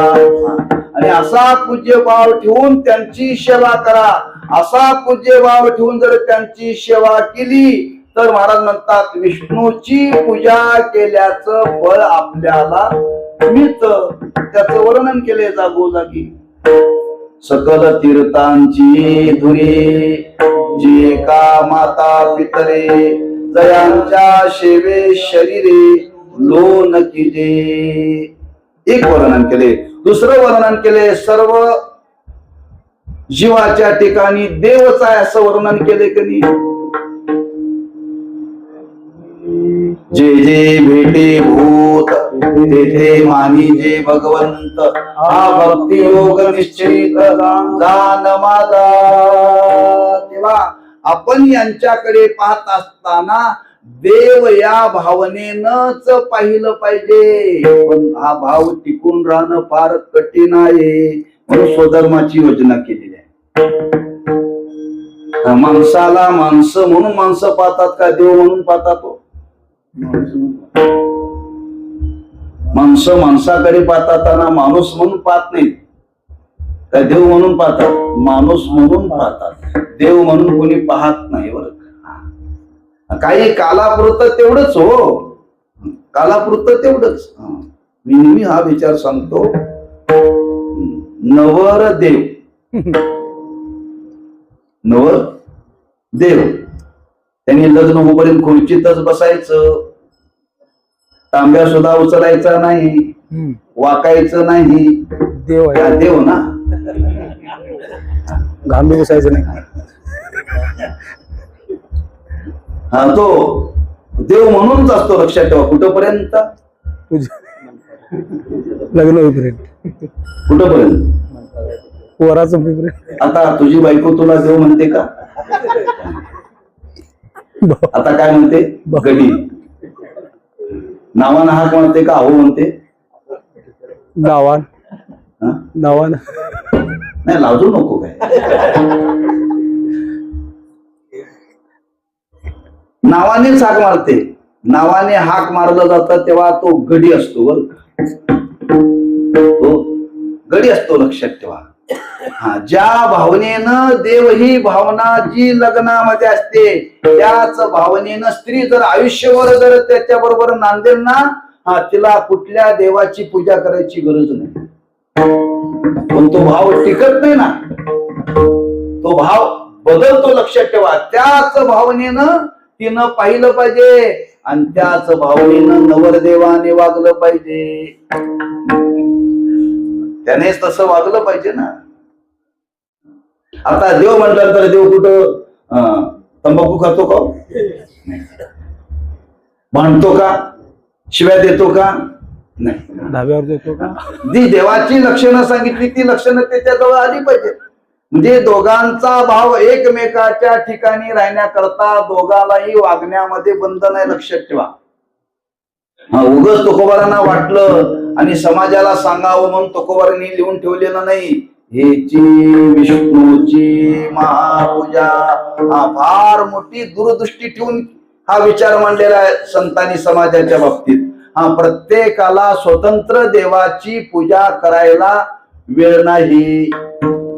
आणि असा पूज्य भाव ठेवून त्यांची सेवा करा. असा पूज्य भाव ठेवून जर त्यांची सेवा केली तर महाराज म्हणतात विष्णूची पूजा केल्याचं फळ आपल्याला मिळतं. त्याचं वर्णन केले जागोजागी. सकल तीर्थांची धुरी जे का माता पितरे, जयांच्या सेवे शरीरे लोन किजे. एक वर्णन केले. दुसरं वर्णन केले सर्व जीवाच्या ठिकाणी देवच आहे असं वर्णन केले कधी. जे जे भेटे भूत तेथे मानी जे भगवंत, हा भक्ती योग निश्चित जान माझा. तेव्हा आपण यांच्याकडे पाहत असताना देव या भावनेनच पाहिलं पाहिजे. पण हा भाव टिकून राहणं फार कठीण आहे, म्हणून स्वधर्माची योजना केलेली आहे. माणसाला माणसं म्हणून माणसं पाहतात का देव म्हणून पाहतात? माणसं माणसाकडे पाहताना माणूस म्हणून पाहत नाही, काय देव म्हणून पाहतात? माणूस म्हणून पाहतात, देव म्हणून कोणी पाहत नाही. बरं, काही कालापुरतं तेवढंच हो, कालापुरतं तेवढंच. मी नेहमी हा विचार सांगतो, नवर देव, नवर देव, त्यांनी लग्न होईपर्यंत खुर्चीतच बसायचं, तांब्या सुद्धा उचलायचा नाही, वाकायचं नाही. देव आहे, देव ना, घांबी बसायचं नाही. हा तो देव म्हणूनच असतो, लक्षात ठेवा. कुठपर्यंत? लग्न होईपर्यंत, कुठपर्यंत? पोराचं होईपर्यंत. आता तुझी बायको तुला देव म्हणते का? आता काय म्हणते? गडी. नावानं हाक म्हणते का? हो म्हणते. नावान नावान नाही, लाजू नको काय. नावानेच हाक मारते. नावाने हाक मारलं जातं तेव्हा तो गडी असतो. तो गडी असतो, लक्षात ठेवा. हा, ज्या भावनेनं देव ही भावना जी लग्नामध्ये असते, त्याच भावनेनं स्त्री जर आयुष्यभर जर त्याच्या बरोबर नांदेल ना, हा, तिला कुठल्या देवाची पूजा करायची गरज नाही. पण तो भाव टिकत नाही ना, तो भाव बदलतो, लक्षात ठेवा. त्याच भावनेनं तिनं पाहिलं पाहिजे आणि त्याच भावनेनं नवरदेवाने वागलं पाहिजे. त्यानेच तसं वागलं पाहिजे ना. आता देव म्हटलं तर देव कुठं तंबाखू खातो का? भांडतो का? शिव्या देतो का? नाही. धाब्यावर देतो का? जी देवाची लक्षणं सांगितली ती लक्षणं त्याच्याजवळ आली पाहिजे. म्हणजे दोघांचा भाव एकमेकाच्या ठिकाणी राहण्याकरता दोघांनाही वागण्यामध्ये बंधन आहे, लक्षात ठेवा. उगाच तुकोबारांना वाटलं आणि समाजाला सांगावं म्हणून तुकोबारांनी लिहून ठेवलेलं नाही. हेची विष्णूची महापूजा, हा फार मोठी दूरदृष्टी ठेवून हा विचार मांडलेला आहे संतांनी समाजाच्या बाबतीत. हा, प्रत्येकाला स्वतंत्र देवाची पूजा करायला वेळ नाही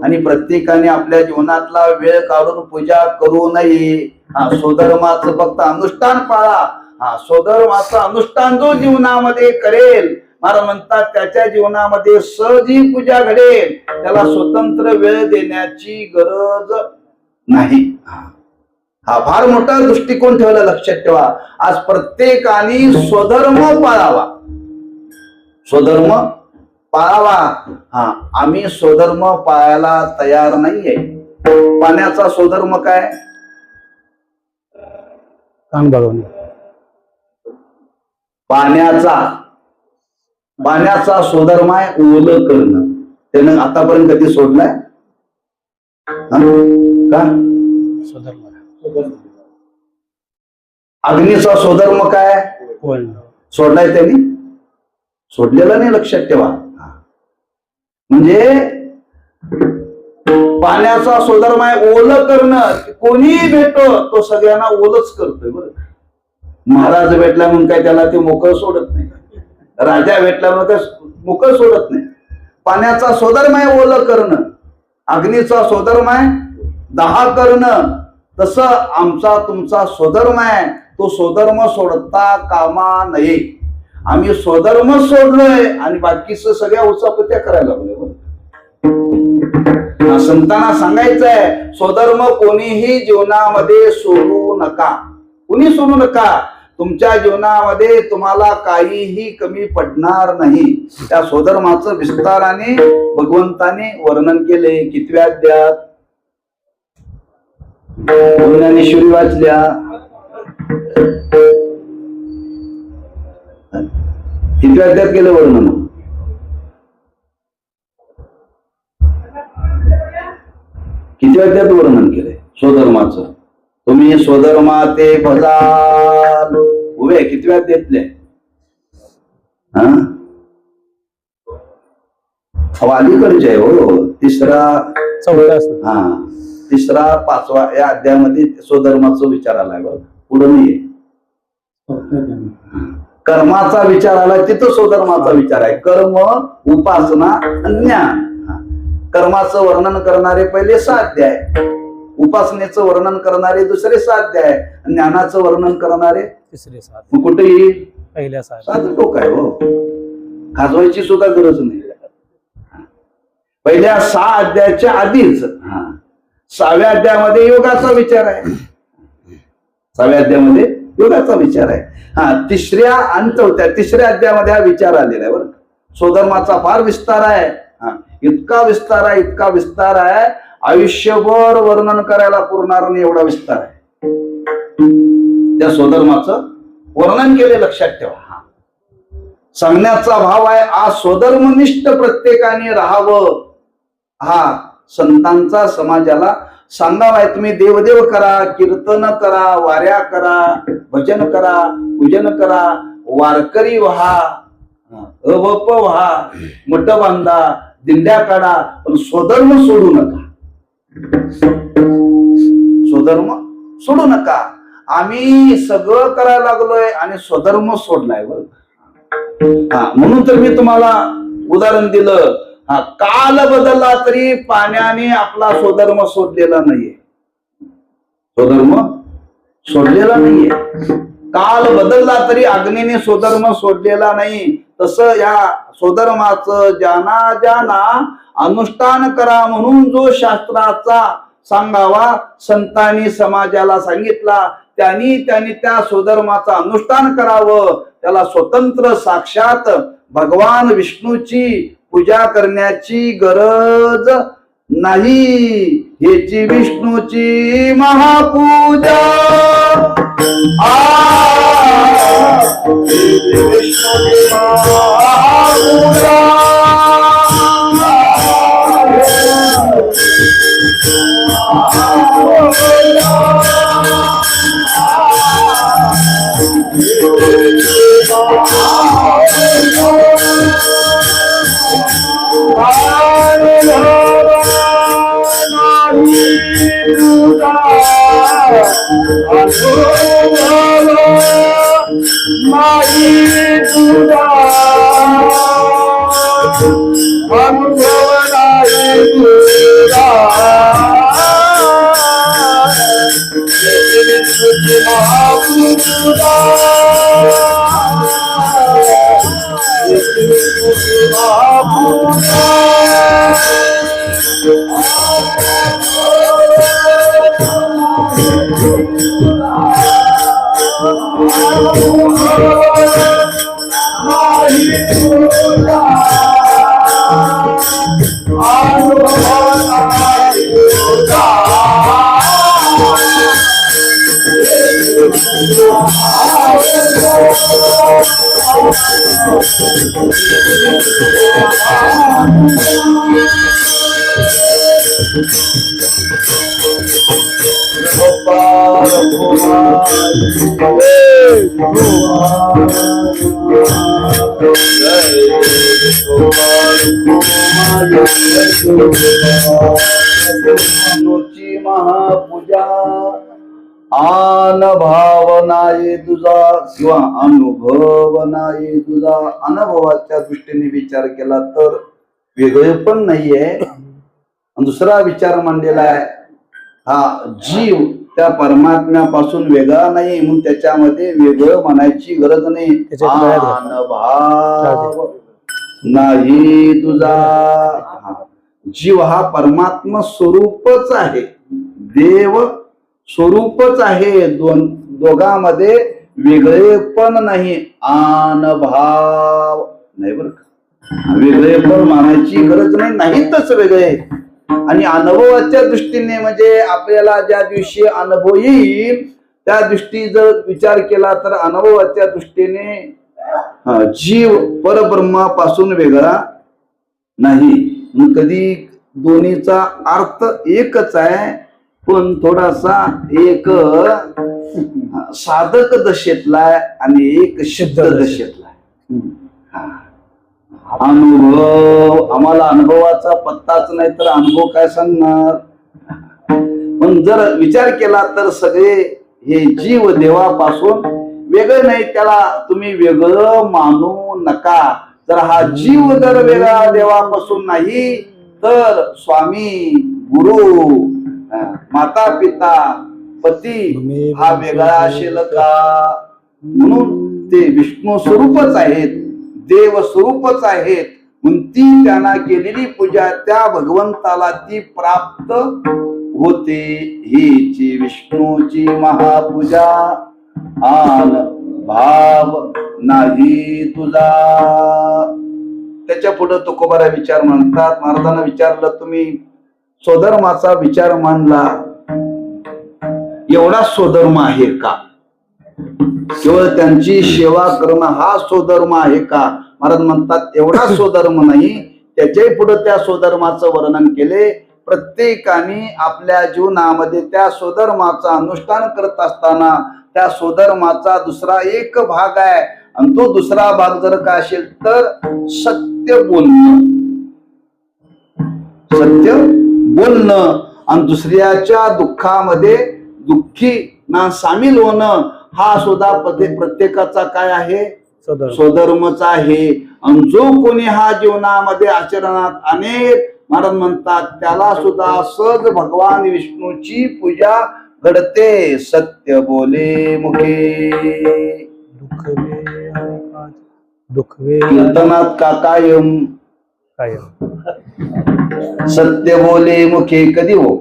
आणि प्रत्येकाने आपल्या जीवनातला वेळ काढून पूजा करू नये. हा, स्वधर्माचं फक्त अनुष्ठान पाळा हा स्वधर्माचं अनुष्ठान जो जीवनामध्ये करेल, महाराज म्हणतात त्याच्या जीवनामध्ये सहजी पूजा घडेल, त्याला स्वतंत्र वेळ देण्याची गरज नाही. हा फार मोठा दृष्टिकोन ठेवला, लक्षात ठेवा. आज प्रत्येकाने स्वधर्म पाळावा, स्वधर्म पाळावा. हा आम्ही स्वधर्म पाळायला तयार नाहीये. पाण्याचा स्वधर्म काय? कान बघवणे. पाण्याचा स्वधर्म आहे ओलं करणं. त्यानं आतापर्यंत कधी सोडलाय का? अग्नीचा स्वधर्म काय? सोडलाय त्यांनी? सोडलेला नाही, लक्षात ठेवा. म्हणजे पाण्याचा स्वधर्म आहे ओलं करणं. कोणीही भेटो तो सगळ्यांना ओलच करतोय. बरं, महाराज भेटला म्हणून काय त्याला ते मोकळं सोडत नाही, राजा भेटला म्हणून काय मोकळं सोडत नाही. पाण्याचा स्वधर्म आहे ओलं करणं, अग्नीचा स्वधर्म आहे दहा करणं. तसं आमचा तुमचा स्वधर्म आहे, तो स्वधर्म सोडता कामा नये. आम्ही स्वधर्म सोडलोय आणि बाकीच सगळ्या उचापत्या करायला लागलोय. संतांना सांगायचंय स्वधर्म कोणीही जीवनामध्ये सोडू नका, कोणी सोडू नका. तुमच्या जीवनामध्ये तुम्हाला काहीही कमी पडणार नाही. त्या स्वधर्माचं विस्ताराने भगवंताने वर्णन केले. कितव्या अध्यायात? ज्ञानेश्वरी वाचल्या. कितव्या अध्यायात केलं वर्णन? कितव्या अध्यायात वर्णन केलंय स्वधर्माचं? तुम्ही स्वधर्मा ते भजाल उभे. कितव्या अध्यायातले? अलीकडचे आहे हो. तिसरा पाचवा या अध्यायामध्ये स्वधर्माचा विचार आलाय. बघ पुढे नाहीये. कर्माचा विचार आलाय, तिथं स्वधर्माचा विचार आहे. कर्म, उपासना, ज्ञान. कर्माचं वर्णन करणारे पहिले 6 अध्याय, उपासनेचं वर्णन करणारे दुसरे 6 अध्याय, ज्ञानाचं वर्णन करणारे तिसरे 7. मग कुठे येईल? पहिल्या 7. साधं लोक आहे हो, खाजवायची सुद्धा गरज नाही. पहिल्या 6 अध्यायाच्या आधीच 6व्या अध्यायामध्ये योगाचा विचार आहे. 6व्या अध्यायामध्ये योगाचा विचार आहे. तिसऱ्या आणि तिसऱ्या अध्यायामध्ये हा विचार आलेला आहे. बरं, स्वधर्माचा फार विस्तार आहे. इतका विस्तार आहे, इतका विस्तार आहे, आयुष्यभर वर्णन करायला पुरणार नाही एवढा विस्तार आहे. त्या स्वधर्माचं वर्णन केले, लक्षात ठेवा. सांगण्याचा भाव आहे आज स्वधर्मनिष्ठ प्रत्येकाने राहावं. संतांचा समाजाला सांगावाय. तुम्ही देवदेव करा, कीर्तन करा, वाऱ्या करा, भजन करा, पूजन करा, वारकरी व्हा, अवप व्हा, मठ बांधा, दिंड्या काढा, पण स्वधर्म सोडू नका. स्वधर्म सोडू नका. आम्ही सगळं करायला लागलोय आणि स्वधर्म सोडलाय. म्हणून तर मी तुम्हाला उदाहरण दिलं. काल बदलला तरी पाण्याने आपला स्वधर्म सोडलेला नाहीये. स्वधर्म सोडलेला नाहीये. काल बदलला तरी अग्नीने स्वधर्म सोडलेला नाही. तसं या स्वधर्माचं ज्याना अनुष्ठान करा म्हणून जो शास्त्राचा सांगावा संतांनी समाजाला सांगितला, त्यांनी त्या स्वधर्माचं अनुष्ठान करावं. त्याला स्वतंत्र साक्षात भगवान विष्णूची पूजा करण्याची गरज नाही. हेची विष्णूची महापूजा. विष्णूची महापूजा. Mahapurusha विष्णूची महापूजा आन भावनाये तुझा किंवा अनुभवनाये तुझा, अनुभवाच्या दृष्टीने विचार केला तर वेगळे पण नाहीये. दुसरा विचार मांडलेला आहे, हा जीव त्या परमात्म्यापासून वेगळा नाही म्हणून त्याच्यामध्ये वेगळं म्हणायची गरज नाही. अनुभव नाही तुझा, जीव हा परमात्मा स्वरूपच आहे, देव स्वरूपच आहे, दोघांमध्ये वेगळे पण नाही. भाव नाही बरं का, वेगळे पण मानायची गरज नाही, नाहीतच वेगळे. आणि अनुभवाच्या दृष्टीने म्हणजे आपल्याला ज्या दिवशी अनुभव येईल त्या दृष्टी जर विचार केला तर अनुभवाच्या दृष्टीने जीव परब्रह्मापासून वेगळा नाही. कधी दोन्हीचा अर्थ एकच आहे, पण थोडासा एक साधक दशेतला आहे आणि एक सिद्ध दशेतला आहे. अनुभव, आम्हाला अनुभवाचा पत्ताच नाही तर अनुभव काय सांगणार. पण जर विचार केला तर सगळे हे जीव देवापासून वेगळे नाही, त्याला तुम्ही वेगळं मानू नका. जर हा जीव जर वेगळा देवापासून नाही तर स्वामी, गुरु, माता पिता, पती हा वेगळा असेल का. म्हणून ते विष्णू स्वरूपच आहेत, देव स्वरूपच आहेत, म्हणून ती त्यांना केलेली पूजा त्या भगवंताला ती प्राप्त होते. हीची विष्णूची महापूजा आन भाव नाही तुझा. त्याच्या पुढे तुकोबारा विचार म्हणतात, महाराजांना विचारलं तुम्ही स्वधर्माचा विचार मांडला, एवढा स्वधर्म आहे का, केवळ त्यांची सेवा करणं हा स्वधर्म आहे का. महाराज म्हणतात एवढा स्वधर्म नाही, त्याच्याही पुढे त्या स्वधर्माचं वर्णन केले. प्रत्येकाने आपल्या जीवनामध्ये त्या स्वधर्माचं अनुष्ठान करत असताना त्या स्वधर्माचा दुसरा एक भाग आहे, आणि तो दुसरा भाग जर का असेल तर सत्य बोलणं, सत्य बोलणं आणि दुसऱ्याच्या दुःखामध्ये दुःखी ना सामील होणं हा सुद्धा प्रत्येकाचा काय आहे, स्वधर्मच आहे. आणि जो कोणी हा जीवनामध्ये आचरणात अनेक महाराज म्हणतात त्याला सुद्धा सहज भगवान विष्णूची पूजा घडते. सत्य बोले मुखे कीर्तनात का कायम, सत्य बोले मुखे कधी हो,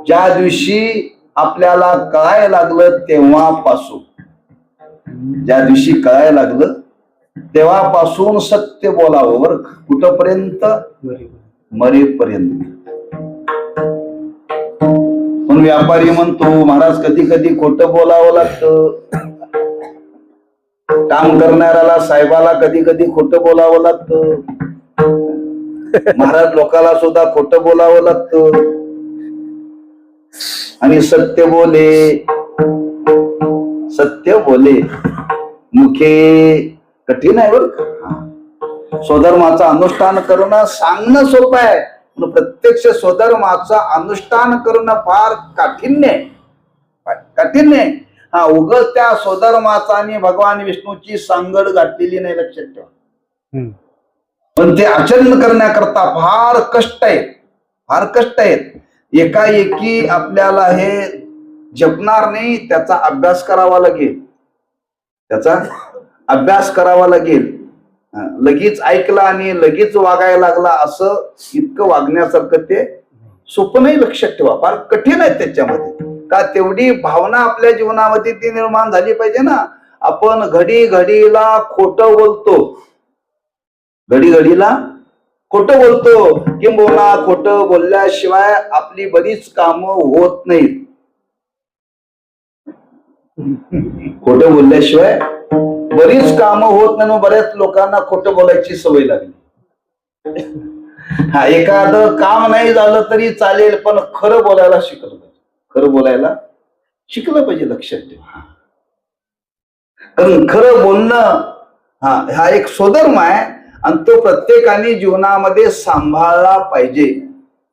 ज्या दिवशी आपल्याला कळायला लागलं तेव्हापासून, ज्या दिवशी कळायला लागलं तेव्हापासून सत्य बोलावं बरं. कुठपर्यंत, मरेपर्यंत. पण व्यापारी म्हणतो महाराज कधी कधी खोटं बोलावं लागतं, काम करणाऱ्याला साहेबाला कधी कधी खोटं बोलावं लागतं, महाराज लोकाला सुद्धा खोटं बोलावं लागतं. आणि सत्य बोले, सत्य बोले मुखे कठीण आहे बरं का. स्वधर्माचं अनुष्ठान करणं सांगणं सोपं आहे, पण प्रत्यक्ष स्वधर्माचं अनुष्ठान करणं फार काठीण्य आहे, काठीण्य आहे. हा उगाच त्या स्वधर्माचा आणि भगवान विष्णूची सांगड घातलेली नाही, लक्षात ठेवा. पण ते आचरण करण्याकरता फार कष्ट आहेत, फार कष्ट आहेत. एकाएकी आपल्याला हे जपणार नाही, त्याचा अभ्यास करावा लागेल, त्याचा अभ्यास करावा लागेल. लगेच ऐकला आणि लगेच वागायला लागला असं इतकं वागण्यासारखं ते सोपं नाही. लक्षात ठेवा, फार कठीण आहे त्याच्यामध्ये. का तेवढी भावना आपल्या जीवनामध्ये ती निर्माण झाली पाहिजे ना. आपण घडी घडीला खोटं बोलतो, घडी घडीला खोटं बोलतो, किंबहुना खोटं बोलल्याशिवाय आपली बरीच कामं होत नाहीत. खोटं बोलल्याशिवाय बरीच कामं होत नाही. बऱ्याच लोकांना खोटं बोलायची सवय लागली. हा, एखादं काम नाही झालं तरी चालेल, पण खरं बोलायला शिकलं पाहिजे. खरं बोलायला शिकलं पाहिजे. लक्षात ठेवा, कारण खरं बोलणं हा एक स्वधर्म आहे आणि तो प्रत्येकाने जीवनामध्ये सांभाळला पाहिजे.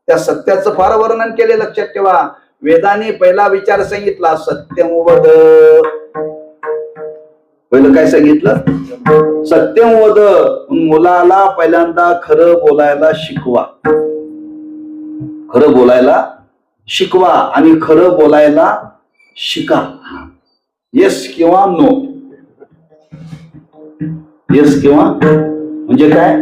त्या सत्याचं फार वर्णन केले. लक्षात ठेवा, वेदाने पहिला विचार सांगितला सत्यम वद. पहिलं काय सांगितलं? सत्यम वद. मुलाला पहिल्यांदा खरं बोलायला शिकवा. खरं बोलायला शिकवा आणि खरं बोलायला शिका. येस किंवा नो. येस किंवा म्हणजे काय?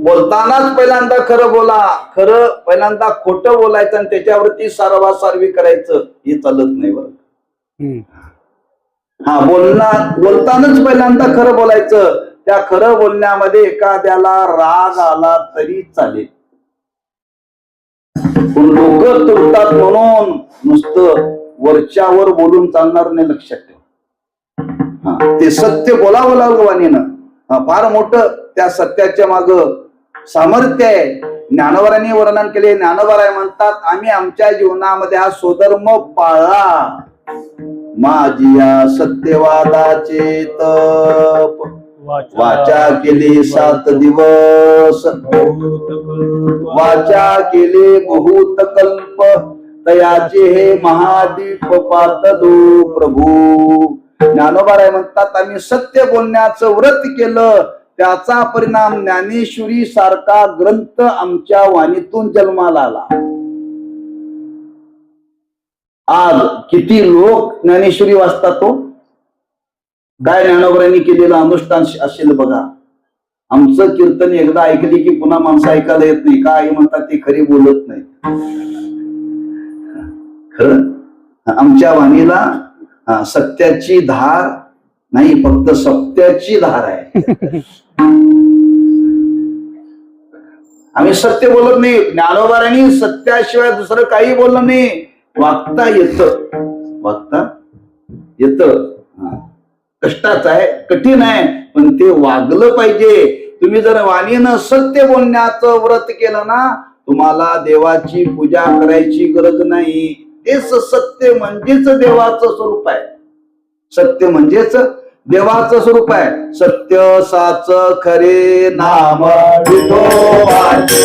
बोलतानाच पहिल्यांदा खरं बोला. खरं पहिल्यांदा खोटं बोलायचं आणि त्याच्यावरती सारवासारवी करायचं हे चालत नाही बरं. हा, बोलतानाच पहिल्यांदा खरं बोलायचं. त्या खरं बोलण्यामध्ये एखाद्याला राग आला तरी चालेल, लोक तुटतात म्हणून नुसतं वरच्यावर बोलून चालणार नाही. लक्षात ठेवा, ते सत्य बोलावं लागलं वाणीनं. फार मोठं त्या सत्याच्या माग सामर्थ्य आहे. ज्ञानोबारांनी वर्णन केले. ज्ञानोबाराय म्हणतात, आम्ही आमच्या जीवनामध्ये हा स्वधर्म पाळला. माझी या सत्यवादाचे तप वाचा केली 7 दिवस. वाचा केले बहुत कल्प. तयाचे हे महादीप पातलो प्रभू. ज्ञानोबाराय म्हणतात, आम्ही सत्य बोलण्याचं व्रत केलं. त्याचा परिणाम ज्ञानेश्वरी सारखा ग्रंथ आमच्या वाणीतून जन्माला आला. आज किती लोक ज्ञानेश्वरी वाचतात हो. काय ज्ञानोबारांनी केलेलं अनुष्ठान असेल बघा. आमचं कीर्तन एकदा ऐकली की पुन्हा माणसं ऐकायला येत नाही. काय म्हणतात ते खरी बोलत नाही. खरं आमच्या वाणीला सत्याची धार नाही, फक्त सत्याची धार आहे. आम्ही सत्य बोलत नाही. ज्ञानोबारांनी सत्याशिवाय दुसरं काही बोललं नाही. वागता येत, वागता येत. कष्टाचं आहे, कठीण आहे, पण ते वागलं पाहिजे. तुम्ही जर वाणीनं सत्य बोलण्याचं व्रत केलं ना, तुम्हाला देवाची पूजा करायची गरज नाही. तेच सत्य म्हणजेच देवाचं स्वरूप आहे. सत्य म्हणजेच देवाचं स्वरूप आहे. सत्य साच खरे नाम विठोबाचे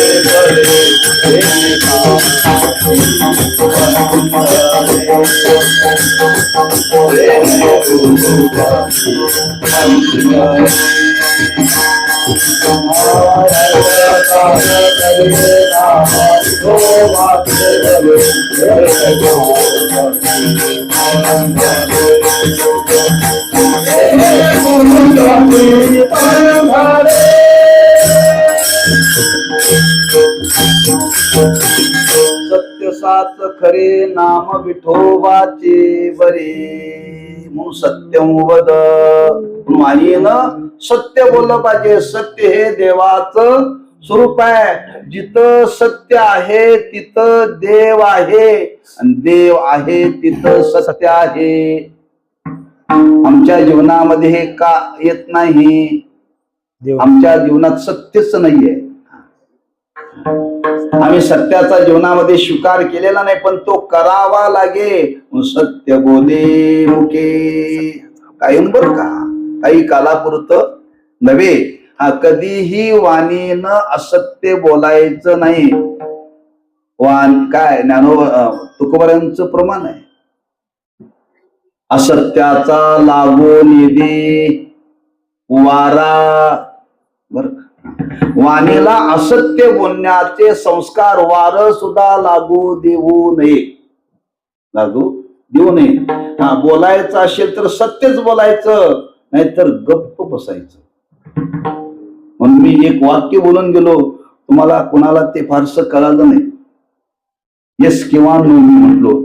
सत्य साच खरे नाम विठोबाचे बरे. म्हणून सत्यम वद. वाणीनं सत्य बोललं पाहिजे. सत्य हे देवाचं स्वरूप आहे. जिथं सत्य आहे तिथं देव आहे आणि देव आहे तिथं सत्य आहे. आमच्या जीवनामध्ये हे का येत नाही? आमच्या जीवनात सत्यच नाहीये. आम्ही सत्याचा जीवनामध्ये स्वीकार केलेला नाही, पण तो करावा लागे. सत्य बोले मुके कायम बर का, काही कालापुरतं नव्हे. कधीही वाणीनं असत्य बोलायचं नाही. काय तुकोबारांचं प्रमाण आहे. असत्याचा लागो निधी वारा. बर, वाणीला असत्य बोलण्याचे संस्कार वार सुद्धा लागू देऊ नये. लागू देऊ नये. हा, बोलायचं असेल तर सत्यच बोलायचं, नाहीतर गप्प बसायचं. म्हणून मी एक वाक्य बोलून गेलो, तुम्हाला कुणाला ते फारसं कळालं नाही. येस किंवा नो मी म्हटलो,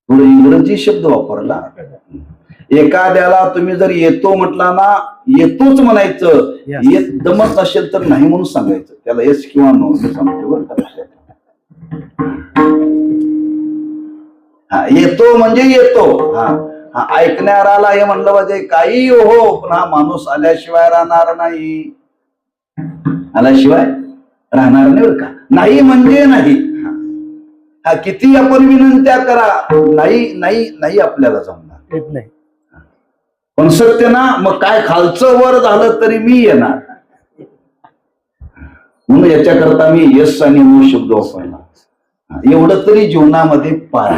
थोडं इंग्रजी शब्द वापरला. एखाद्याला तुम्ही जर येतो म्हटला ना, येतोच म्हणायचं. Yes. येत दमत असेल तर नाही म्हणून सांगायचं. त्याला येस किंवा नो मी सांगतो बरं का लक्षात. हा, येतो म्हणजे येतो. हा हा, ऐकणाराला हे म्हणलं पाहिजे काही हो, पण हा माणूस आल्याशिवाय राहणार नाही. आल्याशिवाय राहणार नाही बरं का. नाही म्हणजे नाही. हा, किती आपण विनंत्या करा, नाही नाही नाही आपल्याला जमणार. येत नाही. पण सत्य ना, मग काय खालचं वर झालं तरी मी येणार. म्हणून याच्याकरता मी यस आणि नो शब्द वापरला. एवढं तरी जीवनामध्ये पाळा,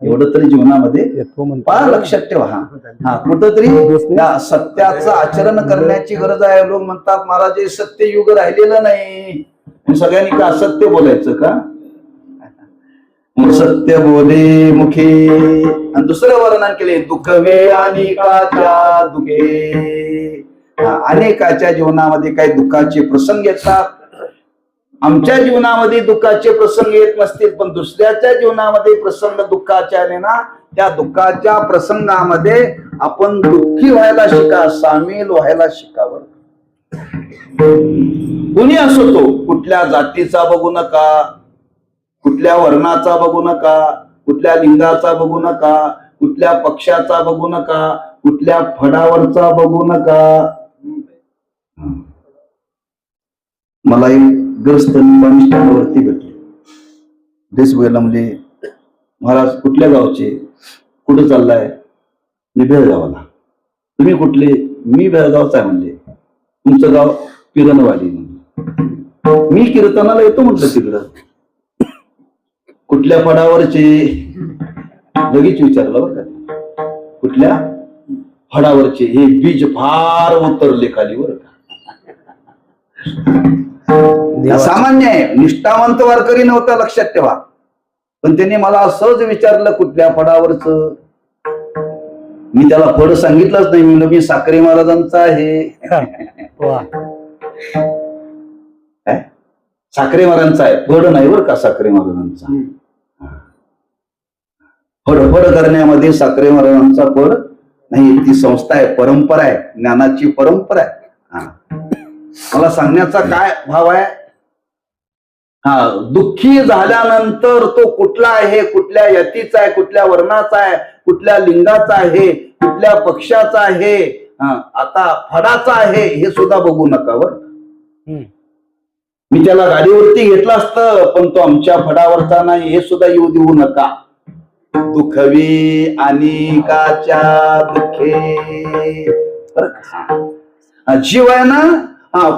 एवढं तरी जीवनामध्ये येतो म्हणतो. पाळा, लक्षात ठेवा. हा हा, कुठंतरी त्या सत्याचं आचरण करण्याची गरज आहे. लोक म्हणतात महाराज हे सत्य युग राहिलेलं नाही, मग सगळ्यांनी का असत्य बोलायचं का? सत्य बोले मुखे. आणि दुसरं वर्णन केले, दुःखवे अनेकाच्या दुखे. अनेकाच्या जीवनामध्ये काही दुःखाचे प्रसंग येतात. आमच्या जीवनामध्ये दुःखाचे प्रसंग येत नसतील, पण दुसऱ्याच्या जीवनामध्ये प्रसंग दुःखाचे आले ना, त्या दुःखाच्या प्रसंगामध्ये आपण दुःखी व्हायला शिका, सामील व्हायला शिकावं. कुणी असो तो, कुठल्या जातीचा बघू नका, कुठल्या वर्णाचा बघू नका, कुठल्या लिंगाचा बघू नका, कुठल्या पक्षाचा बघू नका, कुठल्या फडावरचा बघू नका. मला एक ग्रस्त निपाणी स्टँडवरती भेटले. तेच बोलला, म्हणजे महाराज कुठल्या गावचे, कुठं चाललाय? मी बेळगावला. तुम्ही कुठले? मी बेळगावचा आहे. म्हणजे तुमचं गाव किरणवाडी. मी कीर्तनाला येतो म्हटलं तिकडं. कुठल्या फडावरचे? लगेच विचारलं बरं का, कुठल्या फडावरचे? हे बीज फार उतरले खाली बरं का. सामान्य आहे, निष्ठावंत वारकरी नव्हता, लक्षात ठेवा. पण त्यांनी मला सहज विचारलं कुठल्या फडावरच. मी त्याला फड सांगितलंच नाही. मी साखरे महाराजांचा आहे. साखरे महाराजांचा आहे, फड नाही बरं का साखरे महाराजांचा. फड करण्यामध्ये साखरे महाराजांचा फड नाही. ती संस्था आहे, परंपरा आहे, ज्ञानाची परंपरा आहे. मला सांगण्याचा काय भाव आहे? हा, दुःखी झाल्यानंतर तो कुठला आहे, कुठल्या यतीचा आहे, कुठल्या वर्णाचा आहे, कुठल्या लिंगाचा आहे, कुठल्या पक्षाचा आहे, आता फडाचा आहे, हे सुद्धा बघू नका वर. मी त्याला गाडीवरती घेतलं असतं, पण तो आमच्या फडावरचा नाही, हे सुद्धा येऊ देऊ नका. दुःखवी अनेकाच्या दुःखे. जीव आहे ना,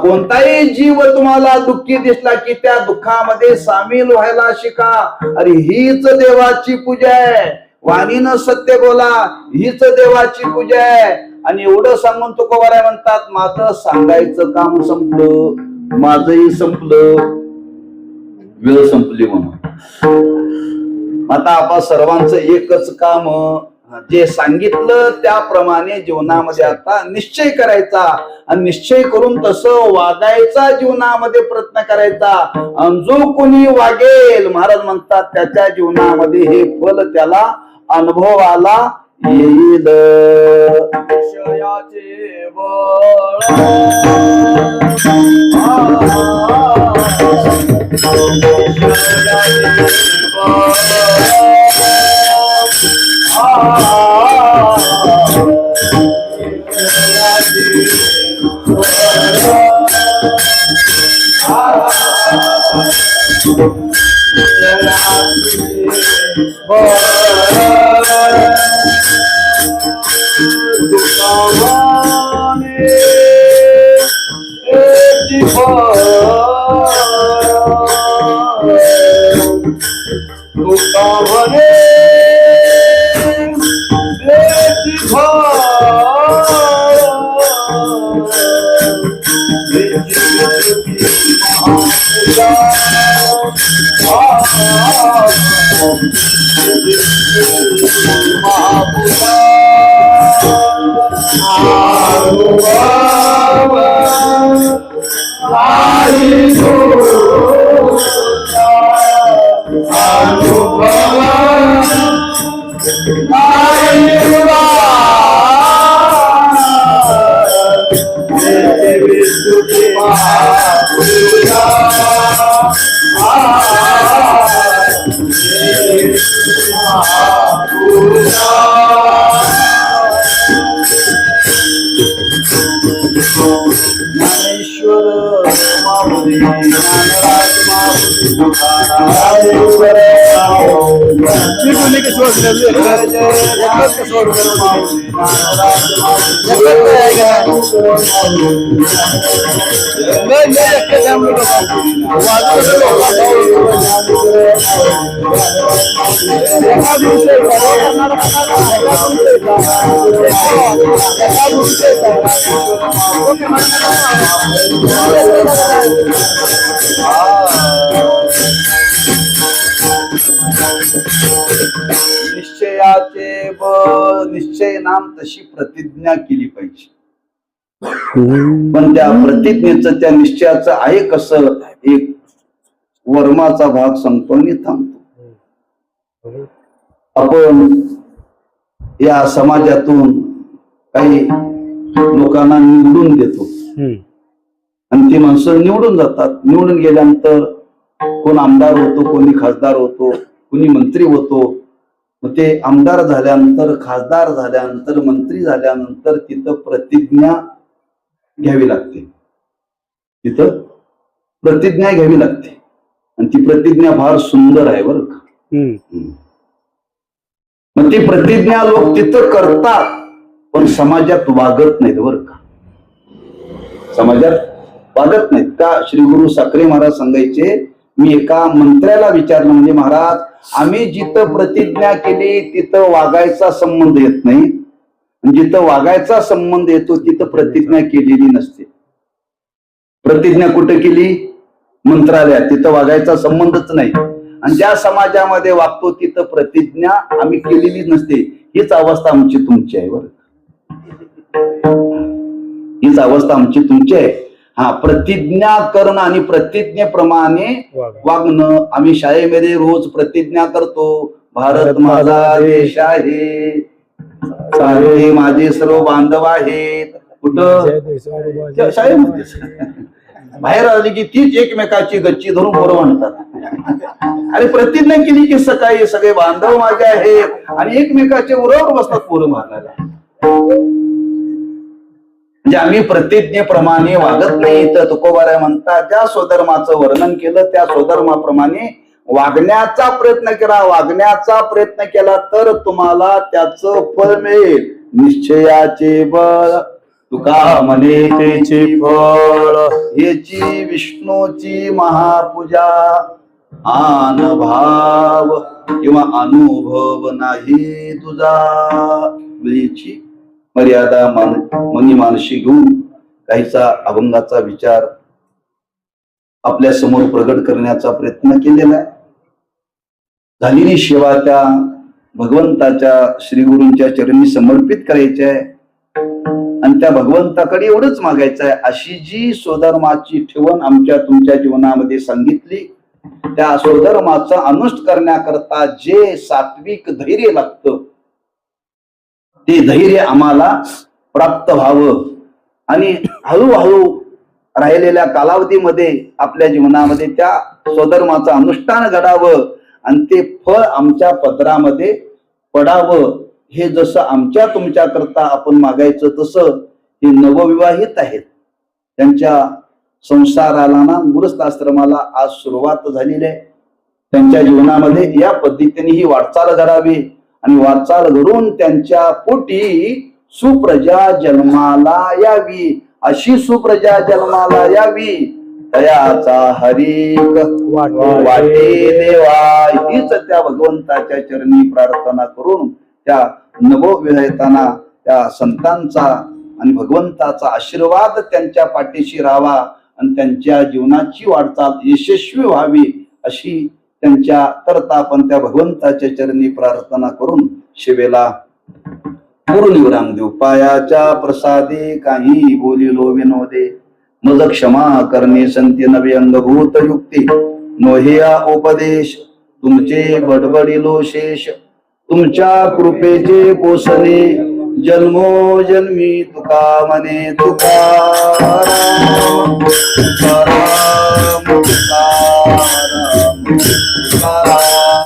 कोणताही जीव तुम्हाला दुःखी दिसला की त्या दुःखामध्ये सामील व्हायला शिका. अरे हीच देवाची पूजा आहे. वाणीनं सत्य बोला, हीच देवाची पूजा आहे. आणि एवढं सांगून तुकोबाराय म्हणतात, माझं सांगायचं काम संपलं, माझंही संपलं, वेळ संपली म्हणून. आता आपण सर्वांचं एकच काम, जे सांगितलं त्याप्रमाणे जीवनामध्ये आता निश्चय करायचा. आणि निश्चय करून तसं वागायचा, जीवनामध्ये प्रयत्न करायचा. आणि जो कोणी वागेल, महाराज म्हणतात, त्याच्या जीवनामध्ये हे फल त्याला अनुभवाला येईल. विषयाचे बळ निश्चयाचे निश्चय नाम तशी प्रतिज्ञा केली पाहिजे. पण त्या प्रतिज्ञेचं त्या निश्चयाचं आहे कसं, एक वर्माचा भाग सांगतो आणि थांबतो. आपण या समाजातून काही लोकांना निवडून देतो आणि ती माणसं निवडून जातात. निवडून गेल्यानंतर कोण आमदार होतो, कोणी खासदार होतो, कोणी मंत्री होतो. मग ते आमदार झाल्यानंतर, खासदार झाल्यानंतर, मंत्री झाल्यानंतर तिथं प्रतिज्ञा घ्यावी लागते. तिथं प्रतिज्ञा घ्यावी लागते आणि ती प्रतिज्ञा फार सुंदर आहे बरं का. मग ती प्रतिज्ञा लोक तिथं करतात पण समाजात वागत नाहीत बरं का. समाजात वागत नाहीत का. श्री गुरु साखरे महाराज सांगायचे, मी एका मंत्र्याला विचारलं, म्हणजे महाराज आम्ही जिथं प्रतिज्ञा केली तिथं वागायचा संबंध येत नाही, जिथं वागायचा संबंध येतो तिथं प्रतिज्ञा केलेली नसते. प्रतिज्ञा कुठे केली? मंत्रालयात. तिथं वागायचा संबंधच नाही. आणि ज्या समाजामध्ये वागतो तिथं प्रतिज्ञा आम्ही केलेली नसते. हीच अवस्था आमची तुमची आहे बरं. हीच अवस्था आमची तुमची आहे. हा, प्रतिज्ञा करणं आणि प्रतिज्ञेप्रमाणे वागणं. आम्ही शाळेमध्ये रोज प्रतिज्ञा करतो, भारत माझा देश आहे, सारे माझे सर्व बांधव आहेत. कुठं? शाळेमध्ये. बाहेर आली की तीच एकमेकाची गच्ची धरून पोरं म्हणतात. आणि प्रतिज्ञा केली की सकाळी सगळे बांधव माझे आहेत आणि एकमेकाचे उरावर बसतात पोरं मारणाऱ्या. म्हणजे आम्ही प्रतिज्ञेप्रमाणे वागत नाही. तर तुकोबाराय म्हणतात, ज्या स्वधर्माचं वर्णन केलं त्या स्वधर्माप्रमाणे वागण्याचा प्रयत्न केला. वागण्याचा प्रयत्न केला तर तुम्हाला त्याचं फळ मिळेल. निश्चयाचे बळ तुका म्हणे त्याचे फळ, याची विष्णूची महापूजा. आन भाव किंवा अनुभव नाही तुझा. याची मर्यादा मनी मानशी घेऊन काहीचा अभंगाचा विचार आपल्या समोर प्रगट करण्याचा प्रयत्न केलेला आहे. झालेली सेवा त्या भगवंताच्या श्री गुरूंच्या चरणी समर्पित करायची आहे आणि त्या भगवंताकडे एवढंच मागायचं आहे. अशी जी स्वधर्माची ठेवण आमच्या तुमच्या जीवनामध्ये सांगितली, त्या स्वधर्माचा अनुष्ठ करण्याकरता जे सात्विक धैर्य लागतं ते धैर्य आम्हाला प्राप्त व्हावं आणि हळूहळू राहिलेल्या कालावधीमध्ये आपल्या जीवनामध्ये त्या स्वधर्माचं अनुष्ठान घडावं आणि ते फळ आमच्या पदरामध्ये पडावं. हे जसं आमच्या तुमच्या करता आपण मागायचं तसं हे नवविवाहित आहेत, त्यांच्या संसाराला ना गृहस्थाश्रमाला आज सुरुवात झालेली आहे. त्यांच्या जीवनामध्ये या पद्धतीने ही वाटचाल घडावी आणि वाटचाल घडून त्यांच्या पोटी सुप्रजा जन्माला यावी. अशी सुप्रजा जन्माला यावी तयाचा हरिक वाटे देवा. हीच त्या भगवंताच्या चरणी प्रार्थना करून त्या नवविवाहितांना त्या संतांचा आणि भगवंताचा आशीर्वाद त्यांच्या पाठीशी राहावा आणि त्यांच्या जीवनाची वाटचाल यशस्वी व्हावी अशी त्यांच्या करता आपण त्या भगवंताच्या चरणी प्रार्थना करून शिवेला पूर्ण विराम देऊ. पायाच्या प्रसादे काही बोलिलो विनोदे, मज क्षमा करणे संती नवे अंगभूत युक्ती. नोहिया उपदेश तुमचे बडबडिलो शेष, तुमच्या कृपेचे पोषणे जन्मोजन्मी तुका म्हणे तुकाराम तुकाराम तुकाराम तुकाराम.